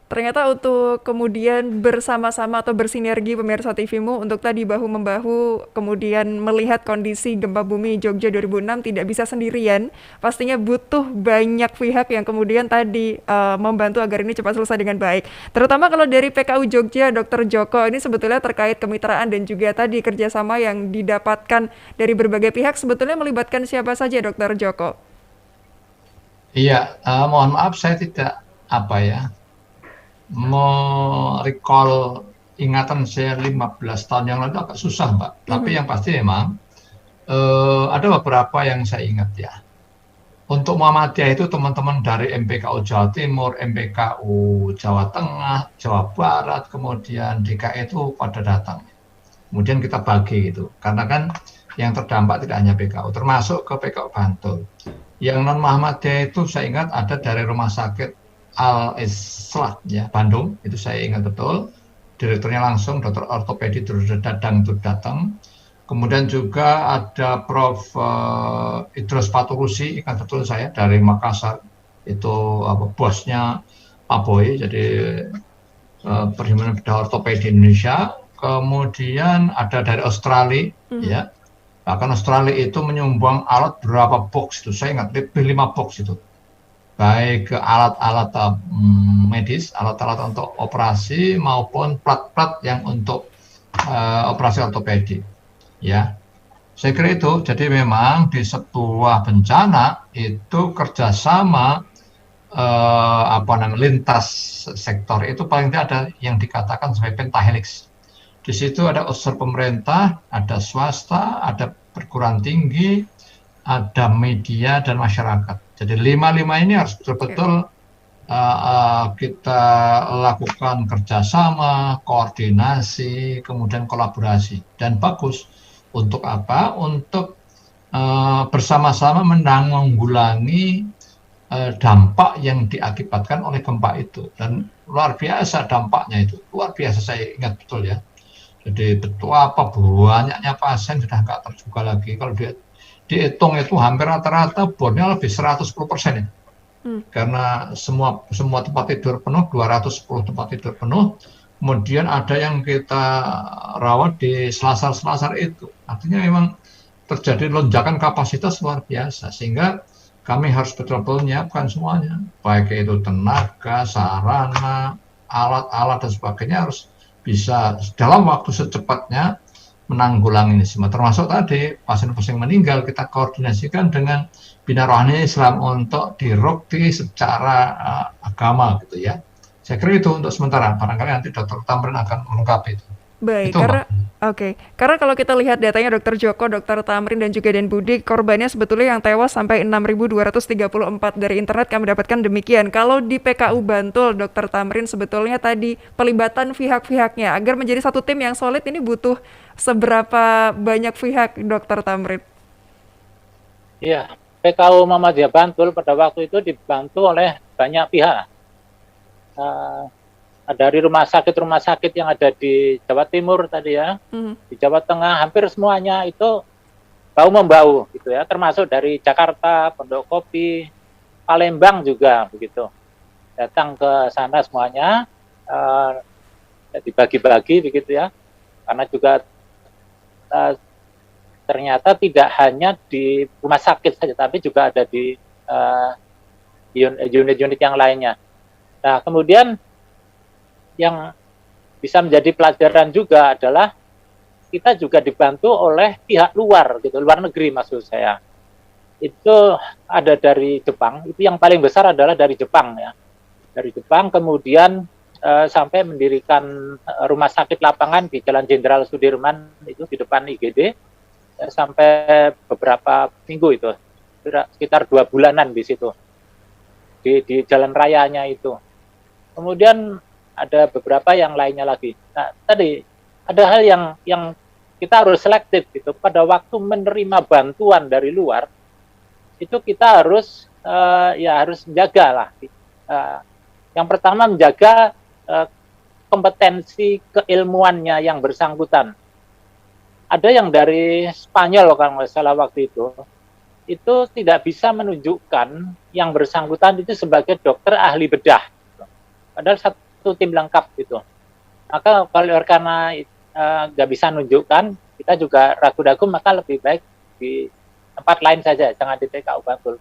Ternyata untuk kemudian bersama-sama atau bersinergi pemirsa TV-mu untuk tadi bahu-membahu kemudian melihat kondisi gempa bumi Jogja 2006 tidak bisa sendirian. Pastinya butuh banyak pihak yang kemudian tadi membantu agar ini cepat selesai dengan baik. Terutama kalau dari PKU Jogja, Dr. Joko, ini sebetulnya terkait kemitraan dan juga tadi kerjasama yang didapatkan dari berbagai pihak, sebetulnya melibatkan siapa saja, Dr. Joko? Iya, mohon maaf saya tidak recall ingatan saya 15 tahun yang lalu agak susah, Mbak. Tapi yang pasti memang ada beberapa yang saya ingat ya. Untuk Muhammadiyah itu teman-teman dari MPKU Jawa Timur, MPKU Jawa Tengah, Jawa Barat, kemudian DKI itu pada datang. Kemudian kita bagi gitu. Karena kan yang terdampak tidak hanya PKU, termasuk ke PKU Bantul. Yang non Muhammadiyah itu saya ingat ada dari Rumah Sakit Al-Islah ya, Bandung, itu saya ingat betul. Direkturnya langsung Dr. Ortopedi Dadang itu datang. Kemudian juga ada Prof. Idrus Paturusi, ingat betul saya, dari Makassar. Itu bosnya Pak Boy, jadi Perhimpunan Bedah Ortopedi Indonesia. Kemudian ada dari Australia, ya. Bahkan Australia itu menyumbang alat berapa box itu, saya ingat lebih 5 box itu. Baik alat-alat medis, alat-alat untuk operasi maupun plat-plat yang untuk operasi ortopedi. Ya, saya kira itu. Jadi memang di sebuah bencana itu kerjasama lintas sektor itu paling tidak ada yang dikatakan sebagai pentahelix. Di situ ada unsur pemerintah, ada swasta, ada perguruan tinggi, ada media dan masyarakat. Jadi 5 ini harus betul-betul kita lakukan kerjasama, koordinasi, kemudian kolaborasi. Dan bagus. Untuk apa? Untuk bersama-sama menanggulangi dampak yang diakibatkan oleh gempa itu. Dan luar biasa dampaknya itu. Luar biasa, saya ingat betul ya. Jadi betapa banyaknya pasien sudah nggak terduga lagi. Kalau dihitung itu hampir rata-rata bornya lebih 110% ya. Karena semua tempat tidur penuh, 210 tempat tidur penuh. Kemudian ada yang kita rawat di selasar-selasar itu. Artinya memang terjadi lonjakan kapasitas luar biasa. Sehingga kami harus betul-betul menyiapkan semuanya. Baik itu tenaga, sarana, alat-alat dan sebagainya harus bisa dalam waktu secepatnya menanggulangi ini semua, termasuk tadi pasien-pasien meninggal kita koordinasikan dengan Bina Rohani Islam untuk dirukti secara agama gitu ya. Saya kira itu untuk sementara, barangkali nanti Dr. Tamrin akan melengkapi itu. Baik, itu, karena kalau kita lihat datanya Dr. Joko, Dr. Tamrin dan juga Den Budi, korbannya sebetulnya yang tewas sampai 6.234 dari internet kami dapatkan demikian. Kalau di PKU Bantul, Dr. Tamrin, sebetulnya tadi pelibatan pihak-pihaknya agar menjadi satu tim yang solid ini butuh seberapa banyak pihak, Dr. Tamrin? Iya, PKU Muhammadiyah Bantul pada waktu itu dibantu oleh banyak pihak. Dari rumah sakit yang ada di Jawa Timur tadi ya, di Jawa Tengah, hampir semuanya itu bahu-membahu gitu ya, termasuk dari Jakarta, Pondokopi, Palembang juga begitu. Datang ke sana semuanya, dibagi-bagi begitu ya, karena juga ternyata tidak hanya di rumah sakit saja, tapi juga ada di unit-unit yang lainnya. Nah, kemudian yang bisa menjadi pelajaran juga adalah kita juga dibantu oleh pihak luar gitu, luar negeri maksud saya. Itu ada dari Jepang, itu yang paling besar adalah dari Jepang ya. Dari Jepang kemudian sampai mendirikan rumah sakit lapangan di Jalan Jenderal Sudirman itu di depan IGD sampai beberapa minggu itu, sekitar 2 bulanan di situ. Di jalan rayanya itu. Kemudian ada beberapa yang lainnya lagi. Nah, tadi ada hal yang kita harus selektif gitu. Pada waktu menerima bantuan dari luar, itu kita harus harus menjaga lah. Yang pertama menjaga kompetensi keilmuannya yang bersangkutan. Ada yang dari Spanyol kalau nggak salah waktu itu tidak bisa menunjukkan yang bersangkutan itu sebagai dokter ahli bedah. Padahal satu tim lengkap gitu. Maka kalau karena nggak bisa menunjukkan, kita juga ragu-ragu, maka lebih baik di tempat lain saja, jangan di PKU Bantul.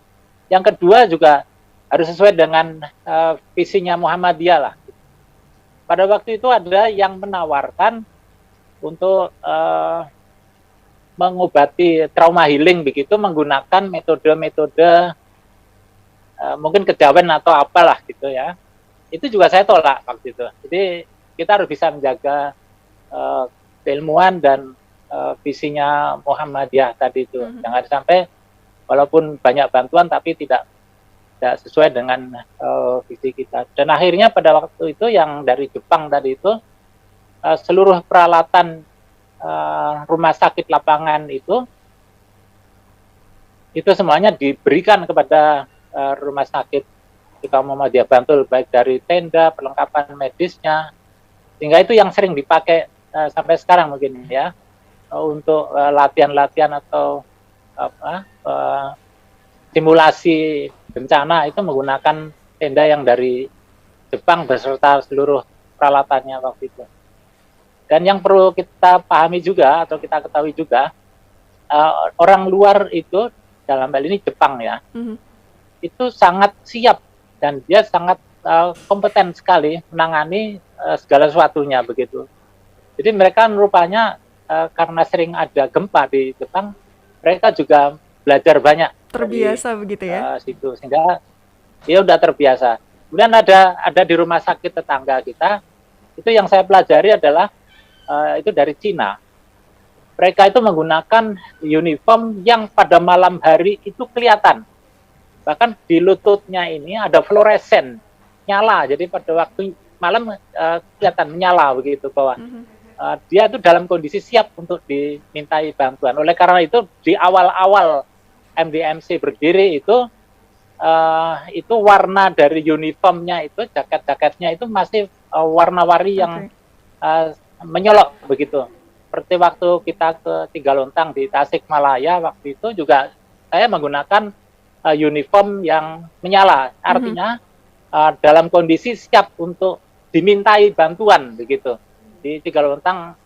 Yang kedua juga harus sesuai dengan visinya Muhammadiyah lah. Pada waktu itu ada yang menawarkan untuk mengobati trauma healing begitu menggunakan metode-metode mungkin kejawen atau apalah gitu ya. Itu juga saya tolak waktu itu. Jadi kita harus bisa menjaga keilmuan dan visinya Muhammadiyah tadi itu. Jangan sampai walaupun banyak bantuan tapi tidak sesuai dengan visi kita. Dan akhirnya pada waktu itu yang dari Jepang tadi itu seluruh peralatan rumah sakit lapangan itu semuanya diberikan kepada rumah sakit PKU Muhammadiyah Bantul, baik dari tenda, perlengkapan medisnya, sehingga itu yang sering dipakai sampai sekarang mungkin ya untuk latihan-latihan atau simulasi bencana itu menggunakan tenda yang dari Jepang beserta seluruh peralatannya waktu itu. Dan yang perlu kita pahami juga atau kita ketahui juga, orang luar itu dalam hal ini Jepang ya, itu sangat siap dan dia sangat kompeten sekali menangani segala sesuatunya begitu. Jadi mereka rupanya karena sering ada gempa di Jepang, mereka juga belajar banyak. Terbiasa dari, begitu ya? Situ, sehingga dia udah terbiasa. Kemudian ada di rumah sakit tetangga kita, itu yang saya pelajari adalah itu dari Cina. Mereka itu menggunakan uniform yang pada malam hari itu kelihatan. Bahkan di lututnya ini ada fluoresen, nyala. Jadi pada waktu malam kelihatan menyala begitu bahwa dia itu dalam kondisi siap untuk dimintai bantuan. Oleh karena itu di awal-awal MDMC berdiri itu warna dari uniformnya itu, jaket-jaketnya itu masih warna-warni yang menyolok begitu. Seperti waktu kita ke Tigalontang di Tasikmalaya waktu itu juga saya menggunakan uniform yang menyala. Artinya dalam kondisi siap untuk dimintai bantuan begitu. Di Tigalontang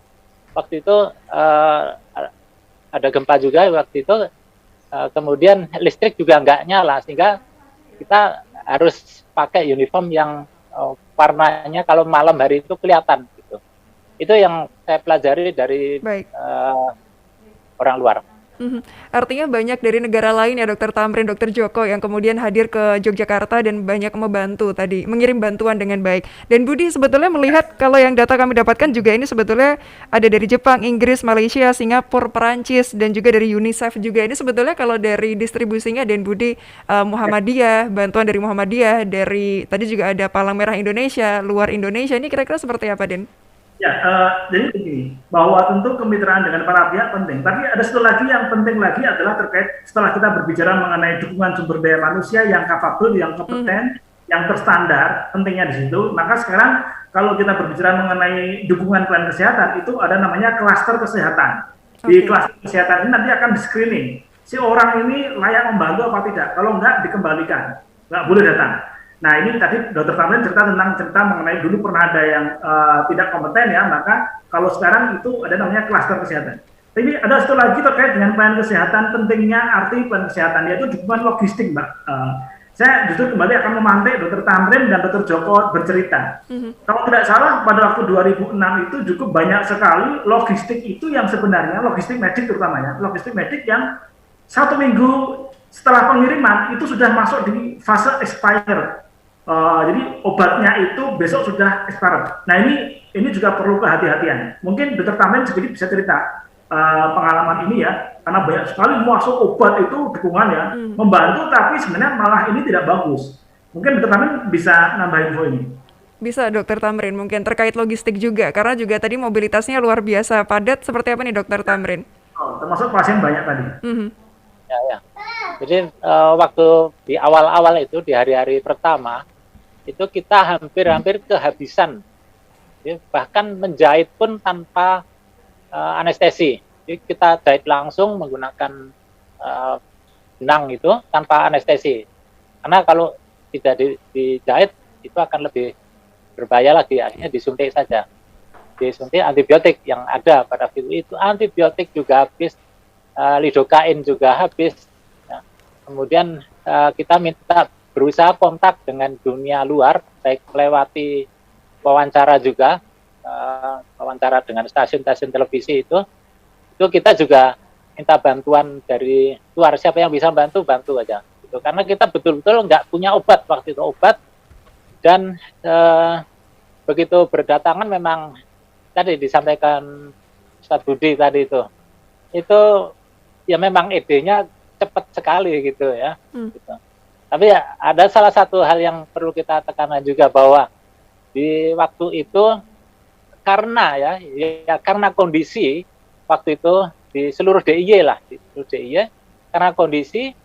waktu itu ada gempa juga waktu itu. Kemudian listrik juga nggak nyala sehingga kita harus pakai uniform yang warnanya kalau malam hari itu kelihatan. Itu yang saya pelajari dari orang luar. Artinya banyak dari negara lain ya Dokter Tamrin, Dokter Joko yang kemudian hadir ke Yogyakarta dan banyak membantu tadi, mengirim bantuan dengan baik. Dan Budi sebetulnya melihat kalau yang data kami dapatkan juga ini sebetulnya ada dari Jepang, Inggris, Malaysia, Singapura, Perancis, dan juga dari UNICEF juga. Ini sebetulnya kalau dari distribusinya dan Budi Muhammadiyah, bantuan dari Muhammadiyah, dari tadi juga ada Palang Merah Indonesia, luar Indonesia, ini kira-kira seperti apa Den? Ya, jadi begini, bahwa tentu kemitraan dengan para pihak penting, tapi ada satu lagi yang penting lagi adalah terkait setelah kita berbicara mengenai dukungan sumber daya manusia yang capable, yang kompeten, yang terstandar, pentingnya di situ. Maka sekarang kalau kita berbicara mengenai dukungan pelayanan kesehatan, itu ada namanya klaster kesehatan. Di klaster kesehatan ini nanti akan di-screening, si orang ini layak membantu apa tidak, kalau enggak dikembalikan, nggak boleh datang. Nah ini tadi Dr. Tamrin cerita mengenai dulu pernah ada yang tidak kompeten ya, maka kalau sekarang itu ada namanya klaster kesehatan. Tapi ada satu lagi terkait dengan pelayanan kesehatan, pentingnya arti pelayanan kesehatan, yaitu dukungan logistik, Mbak. Saya justru kembali akan memantik Dr. Tamrin dan Dr. Joko bercerita. Kalau tidak salah pada waktu 2006 itu cukup banyak sekali logistik itu yang sebenarnya, logistik medik terutamanya, logistik medik yang 1 minggu setelah pengiriman itu sudah masuk di fase expire. Jadi obatnya itu besok sudah expired. Nah ini juga perlu kehati-hatian. Mungkin Dr. Tamrin sedikit bisa cerita pengalaman ini ya, karena banyak sekali masuk obat itu dukungan ya, membantu tapi sebenarnya malah ini tidak bagus. Mungkin Dr. Tamrin bisa nambah info ini. Bisa Dr. Tamrin, mungkin terkait logistik juga, karena juga tadi mobilitasnya luar biasa padat. Seperti apa nih Dr. Tamrin? Termasuk pasien banyak tadi. Ya. Jadi waktu di awal-awal itu di hari-hari pertama itu kita hampir kehabisan, ya, bahkan menjahit pun tanpa anestesi. Jadi kita jahit langsung menggunakan benang itu tanpa anestesi. Karena kalau tidak dijahit itu akan lebih berbahaya lagi, akhirnya disuntik saja. Disuntik antibiotik yang ada pada virus itu, antibiotik juga habis, lidokain juga habis. Ya. Kemudian kita minta berusaha kontak dengan dunia luar, baik melewati wawancara juga, wawancara dengan stasiun-stasiun televisi itu kita juga minta bantuan dari luar, siapa yang bisa bantu aja. Gitu. Karena kita betul-betul nggak punya obat waktu itu, dan begitu berdatangan memang tadi disampaikan Ustadz Budi tadi itu ya memang idenya cepat sekali gitu ya. Gitu. Tapi ya, ada salah satu hal yang perlu kita tekankan juga bahwa di waktu itu karena kondisi waktu itu di seluruh DIY karena kondisi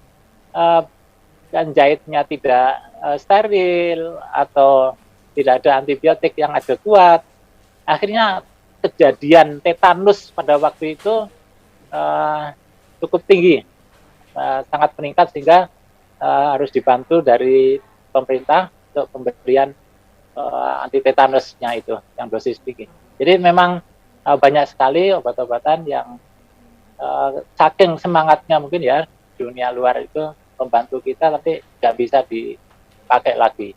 jahitnya tidak steril atau tidak ada antibiotik yang adekuat, akhirnya kejadian tetanus pada waktu itu cukup tinggi, sangat meningkat sehingga harus dibantu dari pemerintah untuk pemberian anti tetanusnya itu yang dosis tinggi. Jadi memang banyak sekali obat-obatan yang saking semangatnya mungkin ya dunia luar itu membantu kita, tapi nggak bisa dipakai lagi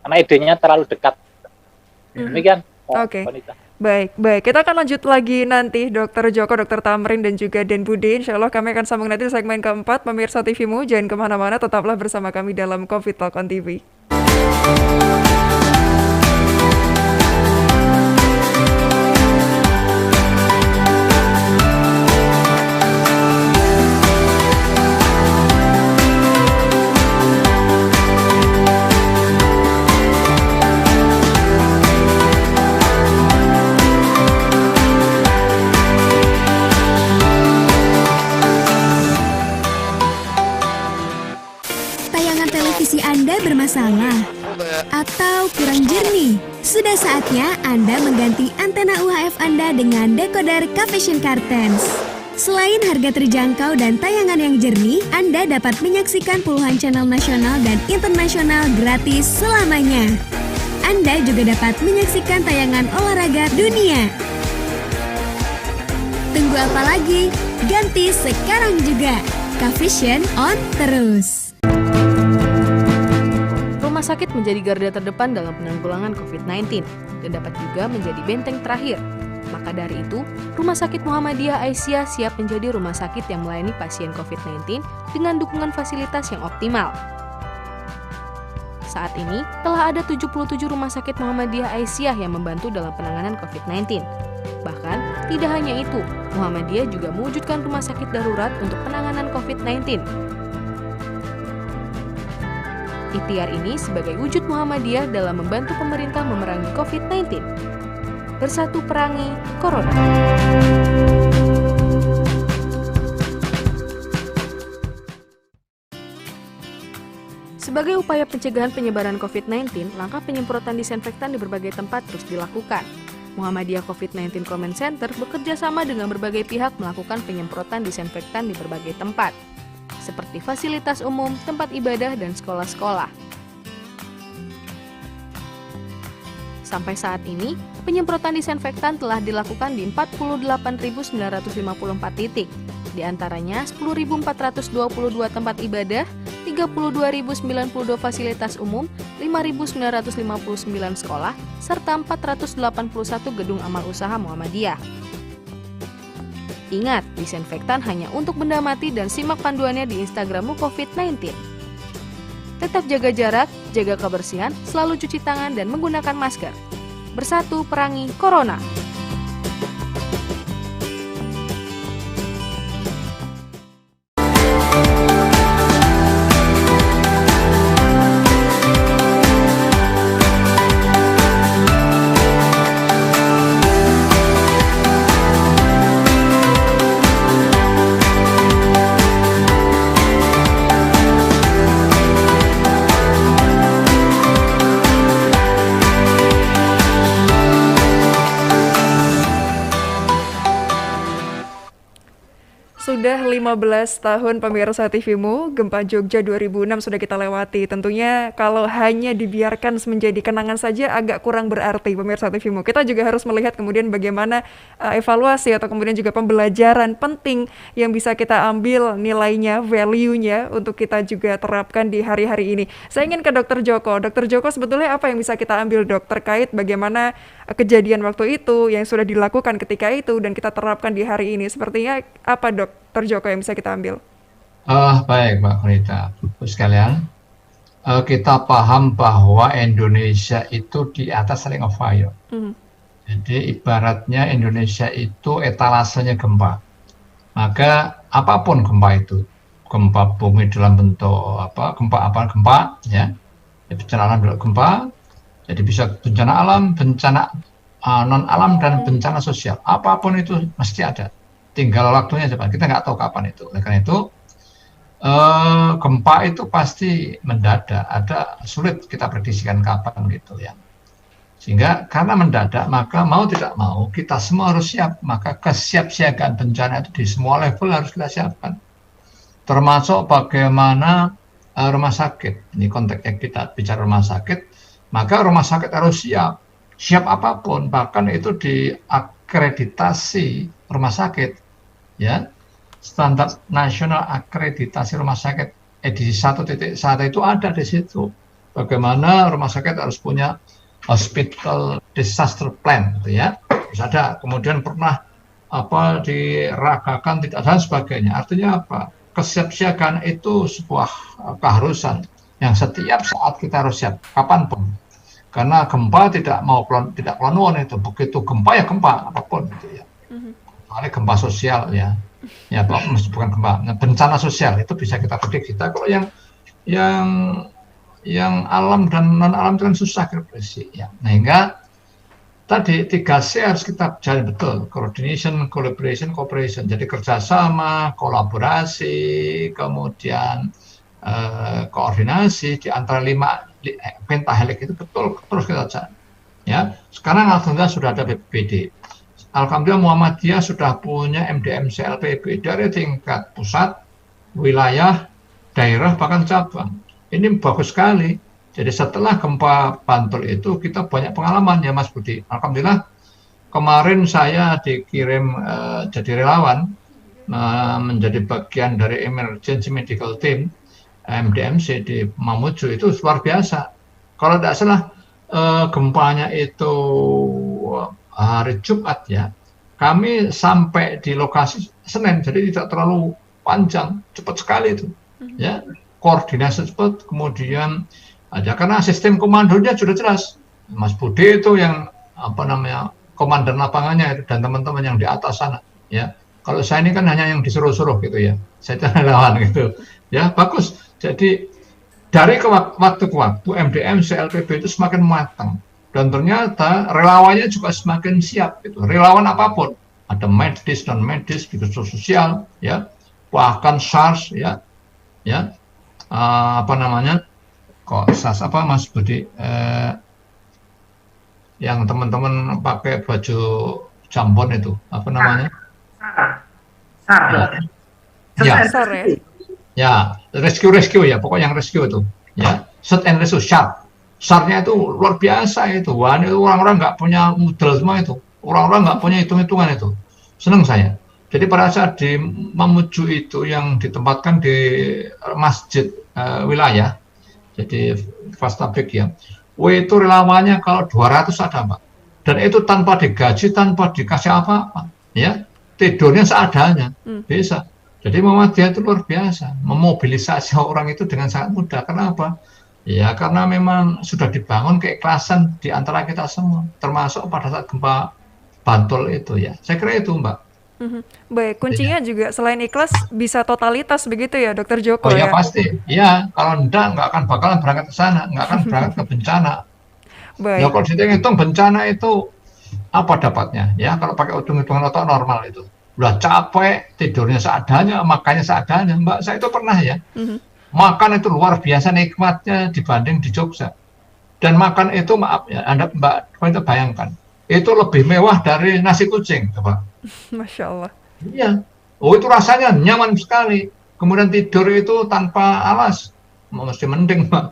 karena idenya terlalu dekat. Demikian. Oke. Baik. Kita akan lanjut lagi nanti Dr. Joko, Dr. Tamrin, dan juga Den Budi. Insya Allah kami akan sambung nanti segmen keempat. Pemirsa TVmu, jangan kemana-mana, tetaplah bersama kami dalam COVID Talk on TV. Anda bermasalah atau kurang jernih? Sudah saatnya Anda mengganti antena UHF Anda dengan decoder Cavision Cartens. Selain harga terjangkau dan tayangan yang jernih, Anda dapat menyaksikan puluhan channel nasional dan internasional gratis selamanya. Anda juga dapat menyaksikan tayangan olahraga dunia. Tunggu apa lagi? Ganti sekarang juga. Cavision on terus. Rumah sakit menjadi garda terdepan dalam penanggulangan COVID-19 dan dapat juga menjadi benteng terakhir. Maka dari itu, Rumah Sakit Muhammadiyah Aisyah siap menjadi rumah sakit yang melayani pasien COVID-19 dengan dukungan fasilitas yang optimal. Saat ini, telah ada 77 Rumah Sakit Muhammadiyah Aisyah yang membantu dalam penanganan COVID-19. Bahkan, tidak hanya itu, Muhammadiyah juga mewujudkan rumah sakit darurat untuk penanganan COVID-19. Ikhtiar ini sebagai wujud Muhammadiyah dalam membantu pemerintah memerangi COVID-19. Bersatu perangi Corona. Sebagai upaya pencegahan penyebaran COVID-19, langkah penyemprotan disinfektan di berbagai tempat terus dilakukan. Muhammadiyah COVID-19 Comment Center bekerja sama dengan berbagai pihak melakukan penyemprotan disinfektan di berbagai tempat, seperti fasilitas umum, tempat ibadah, dan sekolah-sekolah. Sampai saat ini, penyemprotan disinfektan telah dilakukan di 48.954 titik, di antaranya 10.422 tempat ibadah, 32.092 fasilitas umum, 5.959 sekolah, serta 481 gedung amal usaha Muhammadiyah. Ingat, disinfektan hanya untuk benda mati dan simak panduannya di Instagrammu COVID-19. Tetap jaga jarak, jaga kebersihan, selalu cuci tangan dan menggunakan masker. Bersatu perangi Corona. Sudah 15 tahun pemirsa TVmu, Gempa Jogja 2006 sudah kita lewati. Tentunya kalau hanya dibiarkan menjadi kenangan saja agak kurang berarti pemirsa TVmu. Kita juga harus melihat kemudian bagaimana evaluasi atau kemudian juga pembelajaran penting yang bisa kita ambil nilainya, value-nya untuk kita juga terapkan di hari-hari ini. Saya ingin ke Dr. Joko. Dr. Joko, sebetulnya apa yang bisa kita ambil, Dok, terkait bagaimana kejadian waktu itu yang sudah dilakukan ketika itu dan kita terapkan di hari ini? Sepertinya apa, Dr. Joko, yang bisa kita ambil? Baik, Mbak Konita. Bapak sekalian, kita paham bahwa Indonesia itu di atas Ring of Fire. Jadi ibaratnya Indonesia itu etalasenya gempa. Maka apapun gempa itu, gempa bumi dalam bentuk gempa, ya, bencana alam dalam gempa. Jadi bisa bencana alam, bencana non alam, dan bencana sosial. Apapun itu mesti ada. Tinggal waktunya cepat. Kita nggak tahu kapan itu. Oleh karena itu, gempa itu pasti mendadak. Sulit kita prediksikan kapan gitu ya. Sehingga karena mendadak, maka mau tidak mau kita semua harus siap. Maka kesiapsiagaan bencana itu di semua level harus kita siapkan. Termasuk bagaimana rumah sakit. Ini konteksnya kita bicara rumah sakit. Maka rumah sakit harus siap apapun, bahkan itu diakreditasi rumah sakit, ya, standar nasional akreditasi rumah sakit edisi 1.1 itu ada di situ. Bagaimana rumah sakit harus punya hospital disaster plan, gitu ya, harus ada. Kemudian pernah diragakan tidak dan sebagainya. Artinya apa? Kesiapsiagaan itu sebuah keharusan yang setiap saat kita harus siap, kapanpun. Karena gempa tidak keluar itu, begitu gempa ya gempa apapun gitu ya. Soalnya gempa sosial ya bukan gempa. Nah, bencana sosial itu bisa kita prediksi. Kalau yang alam dan non alam itu kan susah prediksi ya. Nah, hingga tadi 3C harus kita jalani betul, coordination, collaboration, cooperation. Jadi kerjasama, kolaborasi, kemudian koordinasi di antara 5 pentahelix itu betul terus kita jalan. Ya, sekarang alhamdulillah sudah ada BPBD. Alhamdulillah Muhammadiyah sudah punya MDMC LPB dari tingkat pusat, wilayah, daerah, bahkan cabang. Ini bagus sekali. Jadi setelah gempa Bantul itu kita banyak pengalaman ya Mas Budi. Alhamdulillah kemarin saya dikirim jadi relawan menjadi bagian dari emergency medical team MDMC di Mamuju. Itu luar biasa. Kalau tidak salah gempanya itu hari Jumat ya. Kami sampai di lokasi Senin, jadi tidak terlalu panjang, cepat sekali itu. Ya, koordinasi cepat, kemudian ada karena sistem komandonya sudah jelas. Mas Budi itu yang komandan lapangannya itu dan teman-teman yang di atas sana. Ya, kalau saya ini kan hanya yang disuruh-suruh gitu ya. Saya relawan gitu. Ya, bagus. Jadi dari waktu ke waktu MDM CLPB itu semakin matang. Dan ternyata relawannya juga semakin siap gitu. Relawan apapun, ada medis dan medis, sosial, ya, bahkan SARS, ya, apa namanya, kok SARS apa Mas Budi, yang teman-teman pakai baju jambon itu, apa namanya? SAR. Ya, SAR ya. ya, rescue ya, pokoknya yang rescue itu, ya, search and rescue, SAR-nya itu luar biasa itu. Wah, itu orang-orang nggak punya modal semua itu. Orang-orang nggak punya hitung-hitungan itu. Senang saya. Jadi pada saat di Mamuju itu yang ditempatkan di masjid wilayah, jadi Fastabik ya, itu relawannya kalau 200 ada Pak. Dan itu tanpa digaji, tanpa dikasih apa-apa. Ya, tidurnya seadanya. Bisa. Jadi Muhammadiyah itu luar biasa. Memobilisasi orang itu dengan sangat mudah. Kenapa? Ya karena memang sudah dibangun keikhlasan di antara kita semua, termasuk pada saat gempa Bantul itu ya. Saya kira itu Mbak. Baik, kuncinya juga selain ikhlas bisa totalitas begitu ya Dokter Joko Oh ya? ya pasti, ya kalau enggak nggak akan bakalan berangkat ke sana, nggak akan berangkat ke bencana. Ya Baik, kalau dihitung bencana itu apa dapatnya? Ya kalau pakai hitung-hitungan otak normal itu, udah capek, tidurnya seadanya, makannya seadanya. Mbak, saya itu pernah ya. Makan itu luar biasa nikmatnya dibanding di Jogja. Dan makan itu maaf ya, Anda Mbak itu bayangkan, itu lebih mewah dari nasi kucing, coba. Masya Allah. Iya. Oh itu rasanya nyaman sekali. Kemudian tidur itu tanpa alas, mesti mending Mbak.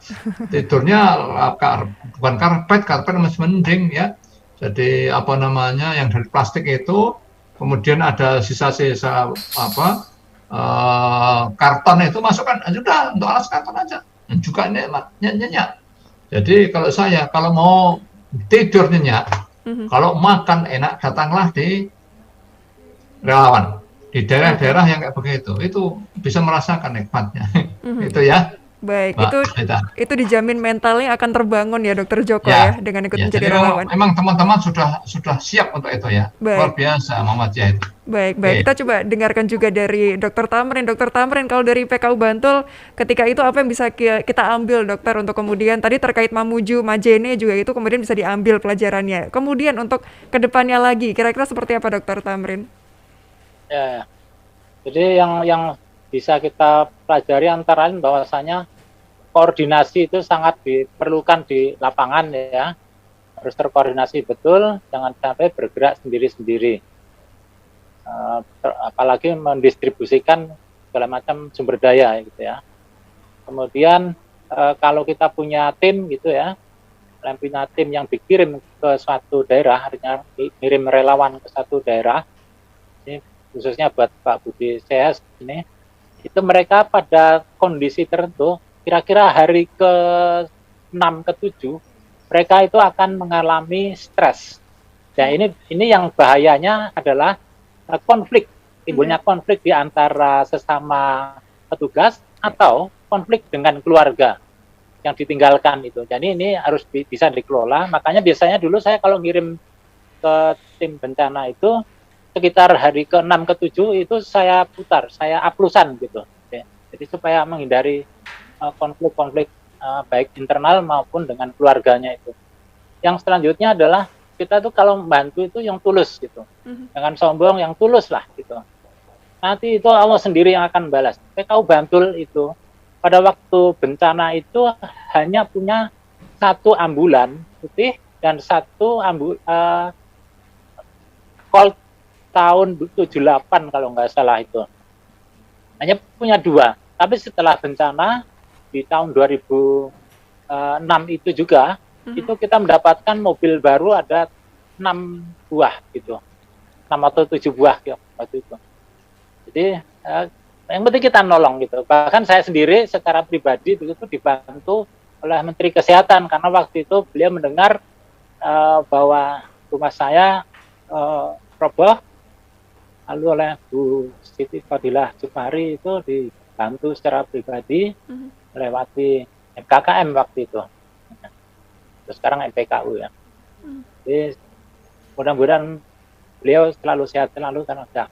Tidurnya bukan karpet masih mending ya. Jadi apa namanya yang dari plastik itu, kemudian ada sisa-sisa apa? Karton itu masukkan sudah untuk alas karton aja juga nyenyak. Jadi kalau saya kalau mau tidur nyenyak, kalau makan enak datanglah di relawan di daerah-daerah yang kayak begitu, itu bisa merasakan nikmatnya. Itu ya. Baik, Mbak, itu dijamin mentalnya akan terbangun ya Dokter Joko ya dengan ikut menjadi relawan. Memang teman-teman sudah siap untuk itu ya. Baik. Luar biasa Muhammadiyah itu. Baik. Kita coba dengarkan juga dari Dokter Tamrin. Dokter Tamrin, kalau dari PKU Bantul, ketika itu apa yang bisa kita ambil dokter untuk kemudian tadi terkait Mamuju, Majene juga itu kemudian bisa diambil pelajarannya. Kemudian untuk kedepannya lagi, kira-kira seperti apa Dokter Tamrin? Ya. Jadi yang bisa kita pelajari antara lain bahwasanya koordinasi itu sangat diperlukan di lapangan ya. Harus terkoordinasi betul, jangan sampai bergerak sendiri-sendiri. Apalagi mendistribusikan segala macam sumber daya gitu ya. Kemudian kalau kita punya tim gitu ya, punya tim yang dikirim ke suatu daerah, artinya kirim relawan ke satu daerah, ini khususnya buat Pak Budi CS ini, itu mereka pada kondisi tertentu, kira-kira hari ke-6, ke-7, mereka itu akan mengalami stres. Nah ini yang bahayanya adalah konflik, timbulnya konflik di antara sesama petugas atau konflik dengan keluarga yang ditinggalkan itu. Jadi ini harus bisa dikelola. Makanya biasanya dulu saya kalau ngirim ke tim bencana itu sekitar hari ke-6, ke-7 itu saya putar, saya aplusan gitu. Jadi supaya menghindari konflik-konflik baik internal maupun dengan keluarganya itu. Yang selanjutnya adalah kita tuh kalau membantu itu yang tulus gitu. Jangan sombong, yang tulus lah gitu. Nanti itu Allah sendiri yang akan balas. PKU Bantul itu pada waktu bencana itu hanya punya 1 ambulan putih dan 1 Colt tahun 78 kalau nggak salah itu. Hanya punya 2. Tapi setelah bencana di tahun 2006 itu juga, itu kita mendapatkan mobil baru ada 6 buah gitu. 6 atau 7 buah gitu, waktu itu. Jadi yang penting kita nolong gitu. Bahkan saya sendiri secara pribadi begitu dibantu oleh Menteri Kesehatan karena waktu itu beliau mendengar bahwa rumah saya roboh, lalu oleh Bu Siti Fadilah Jumari itu dibantu secara pribadi melewati MKKM waktu itu. Terus sekarang MPKU ya. Jadi mudah-mudahan beliau selalu sehat selalu karena sudah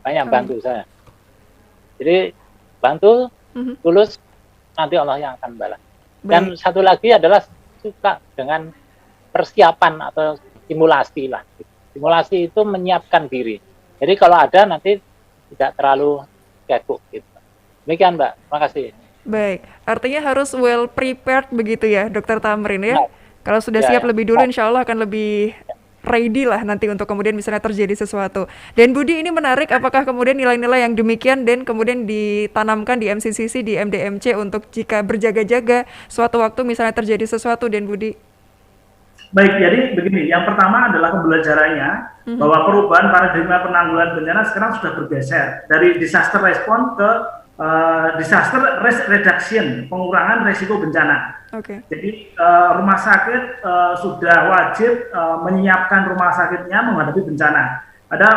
banyak bantu saya. Jadi bantu tulus, nanti Allah yang akan balas. Dan satu lagi adalah suka dengan persiapan atau simulasi lah. Simulasi itu menyiapkan diri. Jadi kalau ada nanti tidak terlalu kekuk gitu. Demikian Mbak, terima kasih. Baik, artinya harus well prepared begitu ya, Dokter Tamrin ya. Kalau sudah siap lebih dulu, insya Allah akan lebih ready lah nanti untuk kemudian misalnya terjadi sesuatu. Dan Budi, ini menarik, apakah kemudian nilai-nilai yang demikian dan kemudian ditanamkan di MCCC, di MDMC untuk jika berjaga-jaga suatu waktu misalnya terjadi sesuatu, dan Budi? Baik, jadi begini, yang pertama adalah pembelajarannya bahwa perubahan paradigma penanggulangan bencana sekarang sudah bergeser dari disaster response ke disaster risk reduction, pengurangan risiko bencana. Jadi rumah sakit sudah wajib menyiapkan rumah sakitnya menghadapi bencana. Ada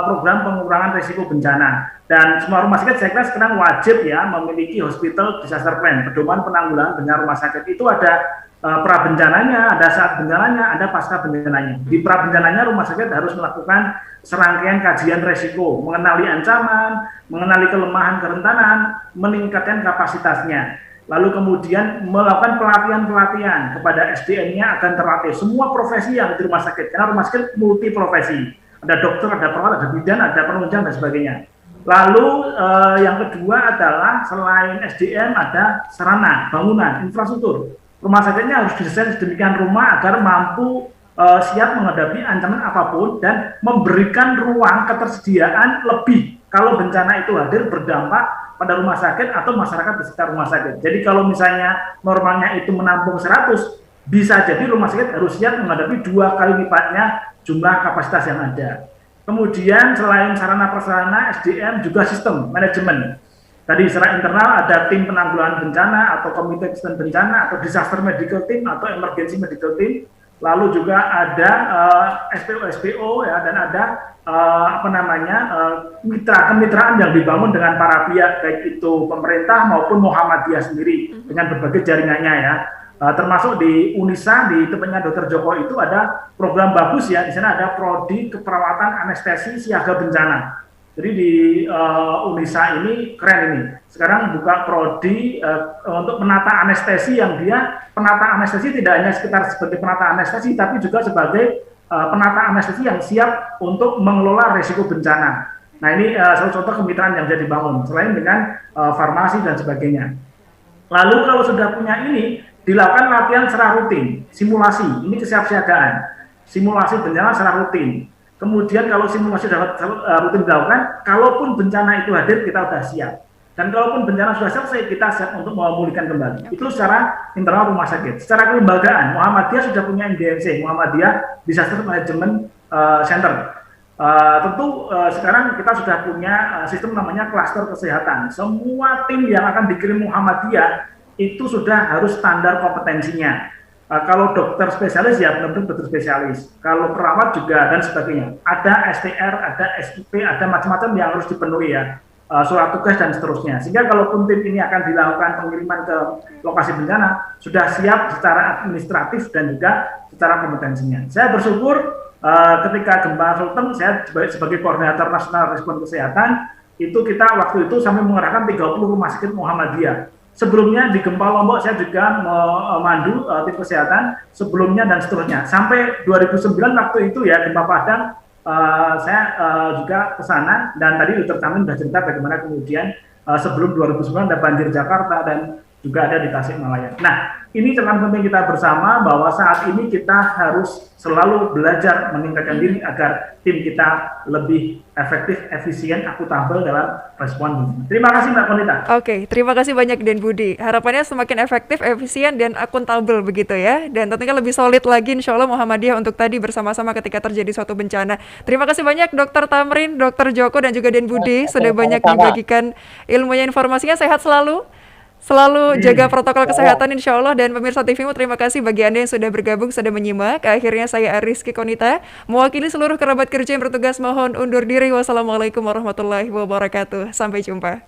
program pengurangan risiko bencana, dan semua rumah sakit saya kira sekarang wajib ya memiliki hospital disaster plan, pedoman penanggulangan bencana rumah sakit. Itu ada pra bencananya, ada saat bencananya, ada pasca bencananya. Di pra bencananya rumah sakit harus melakukan serangkaian kajian resiko, mengenali ancaman, mengenali kelemahan kerentanan, meningkatkan kapasitasnya. Lalu kemudian melakukan pelatihan-pelatihan kepada SDM-nya akan terlatih semua profesi yang di rumah sakit, karena rumah sakit multi profesi. Ada dokter, ada perawat, ada bidan, ada penunjang dan sebagainya. Lalu yang kedua adalah selain SDM ada sarana, bangunan, infrastruktur. Rumah sakitnya harus didesain sedemikian rumah agar mampu siap menghadapi ancaman apapun dan memberikan ruang ketersediaan lebih kalau bencana itu hadir berdampak pada rumah sakit atau masyarakat di sekitar rumah sakit. Jadi kalau misalnya normalnya itu menampung 100, bisa jadi rumah sakit harus siap menghadapi 2 kali lipatnya jumlah kapasitas yang ada. Kemudian selain sarana prasarana, SDM juga sistem manajemen. Tadi secara internal ada tim penanggulangan bencana atau komite kesehatan bencana atau disaster medical team atau emergency medical team. Lalu juga ada SPO ya, dan ada kemitraan yang dibangun dengan para pihak, baik itu pemerintah maupun Muhammadiyah sendiri dengan berbagai jaringannya ya. Termasuk di UNISA, di tempatnya Dr. Joko itu ada program bagus ya. Di sana ada prodi keperawatan anestesi siaga bencana. Jadi di UNISA ini keren ini. Sekarang buka prodi untuk penata anestesi, yang dia penata anestesi tidak hanya sekitar sebagai penata anestesi, tapi juga sebagai penata anestesi yang siap untuk mengelola risiko bencana. Nah ini salah contoh kemitraan yang bisa dibangun, selain dengan farmasi dan sebagainya. Lalu kalau sudah punya ini, dilakukan latihan secara rutin, simulasi, ini kesiapsiagaan, simulasi bencana secara rutin. Kemudian kalau simulasi rutin dilakukan, kalaupun bencana itu hadir kita sudah siap. Dan kalaupun bencana sudah selesai, kita siap untuk memulihkan kembali. Itu secara internal rumah sakit. Secara kelembagaan, Muhammadiyah sudah punya MDMC, Muhammadiyah Disaster Management Center. Tentu sekarang kita sudah punya sistem namanya klaster kesehatan. Semua tim yang akan dikirim Muhammadiyah itu sudah harus standar kompetensinya. Kalau dokter spesialis ya benar-benar dokter spesialis. Kalau perawat juga dan sebagainya. Ada STR, ada SIP, ada macam-macam yang harus dipenuhi ya. Surat tugas dan seterusnya. Sehingga kalaupun tim ini akan dilakukan pengiriman ke lokasi bencana, sudah siap secara administratif dan juga secara kompetensinya. Saya bersyukur ketika gempa Sulteng, saya sebagai koordinator nasional respon kesehatan, itu kita waktu itu sampai mengerahkan 30 rumah sakit Muhammadiyah. Sebelumnya di gempa Lombok saya juga memandu tim kesehatan sebelumnya dan seterusnya. Sampai 2009 waktu itu ya gempa Padang, saya juga ke sana, dan tadi Dr. Tamrin sudah cerita bagaimana kemudian sebelum 2009 ada banjir Jakarta dan juga ada di Tasikmalaya. Nah, ini catatan penting kita bersama bahwa saat ini kita harus selalu belajar meningkatkan diri agar tim kita lebih efektif, efisien, akuntabel dalam respon. Terima kasih Mbak Konita. Oke, terima kasih banyak Den Budi. Harapannya semakin efektif, efisien, dan akuntabel begitu ya. Dan tentunya lebih solid lagi insya Allah Muhammadiyah untuk tadi bersama-sama ketika terjadi suatu bencana. Terima kasih banyak Dr. Tamrin, Dr. Joko, dan juga Den Budi sudah banyak dibagikan ilmunya, informasinya. Sehat selalu jaga protokol kesehatan insya Allah. Dan pemirsa TVMU, terima kasih bagi Anda yang sudah bergabung, sudah menyimak. Akhirnya saya Rizky Konita mewakili seluruh kerabat kerja yang bertugas mohon undur diri. Wassalamualaikum warahmatullahi wabarakatuh. Sampai jumpa.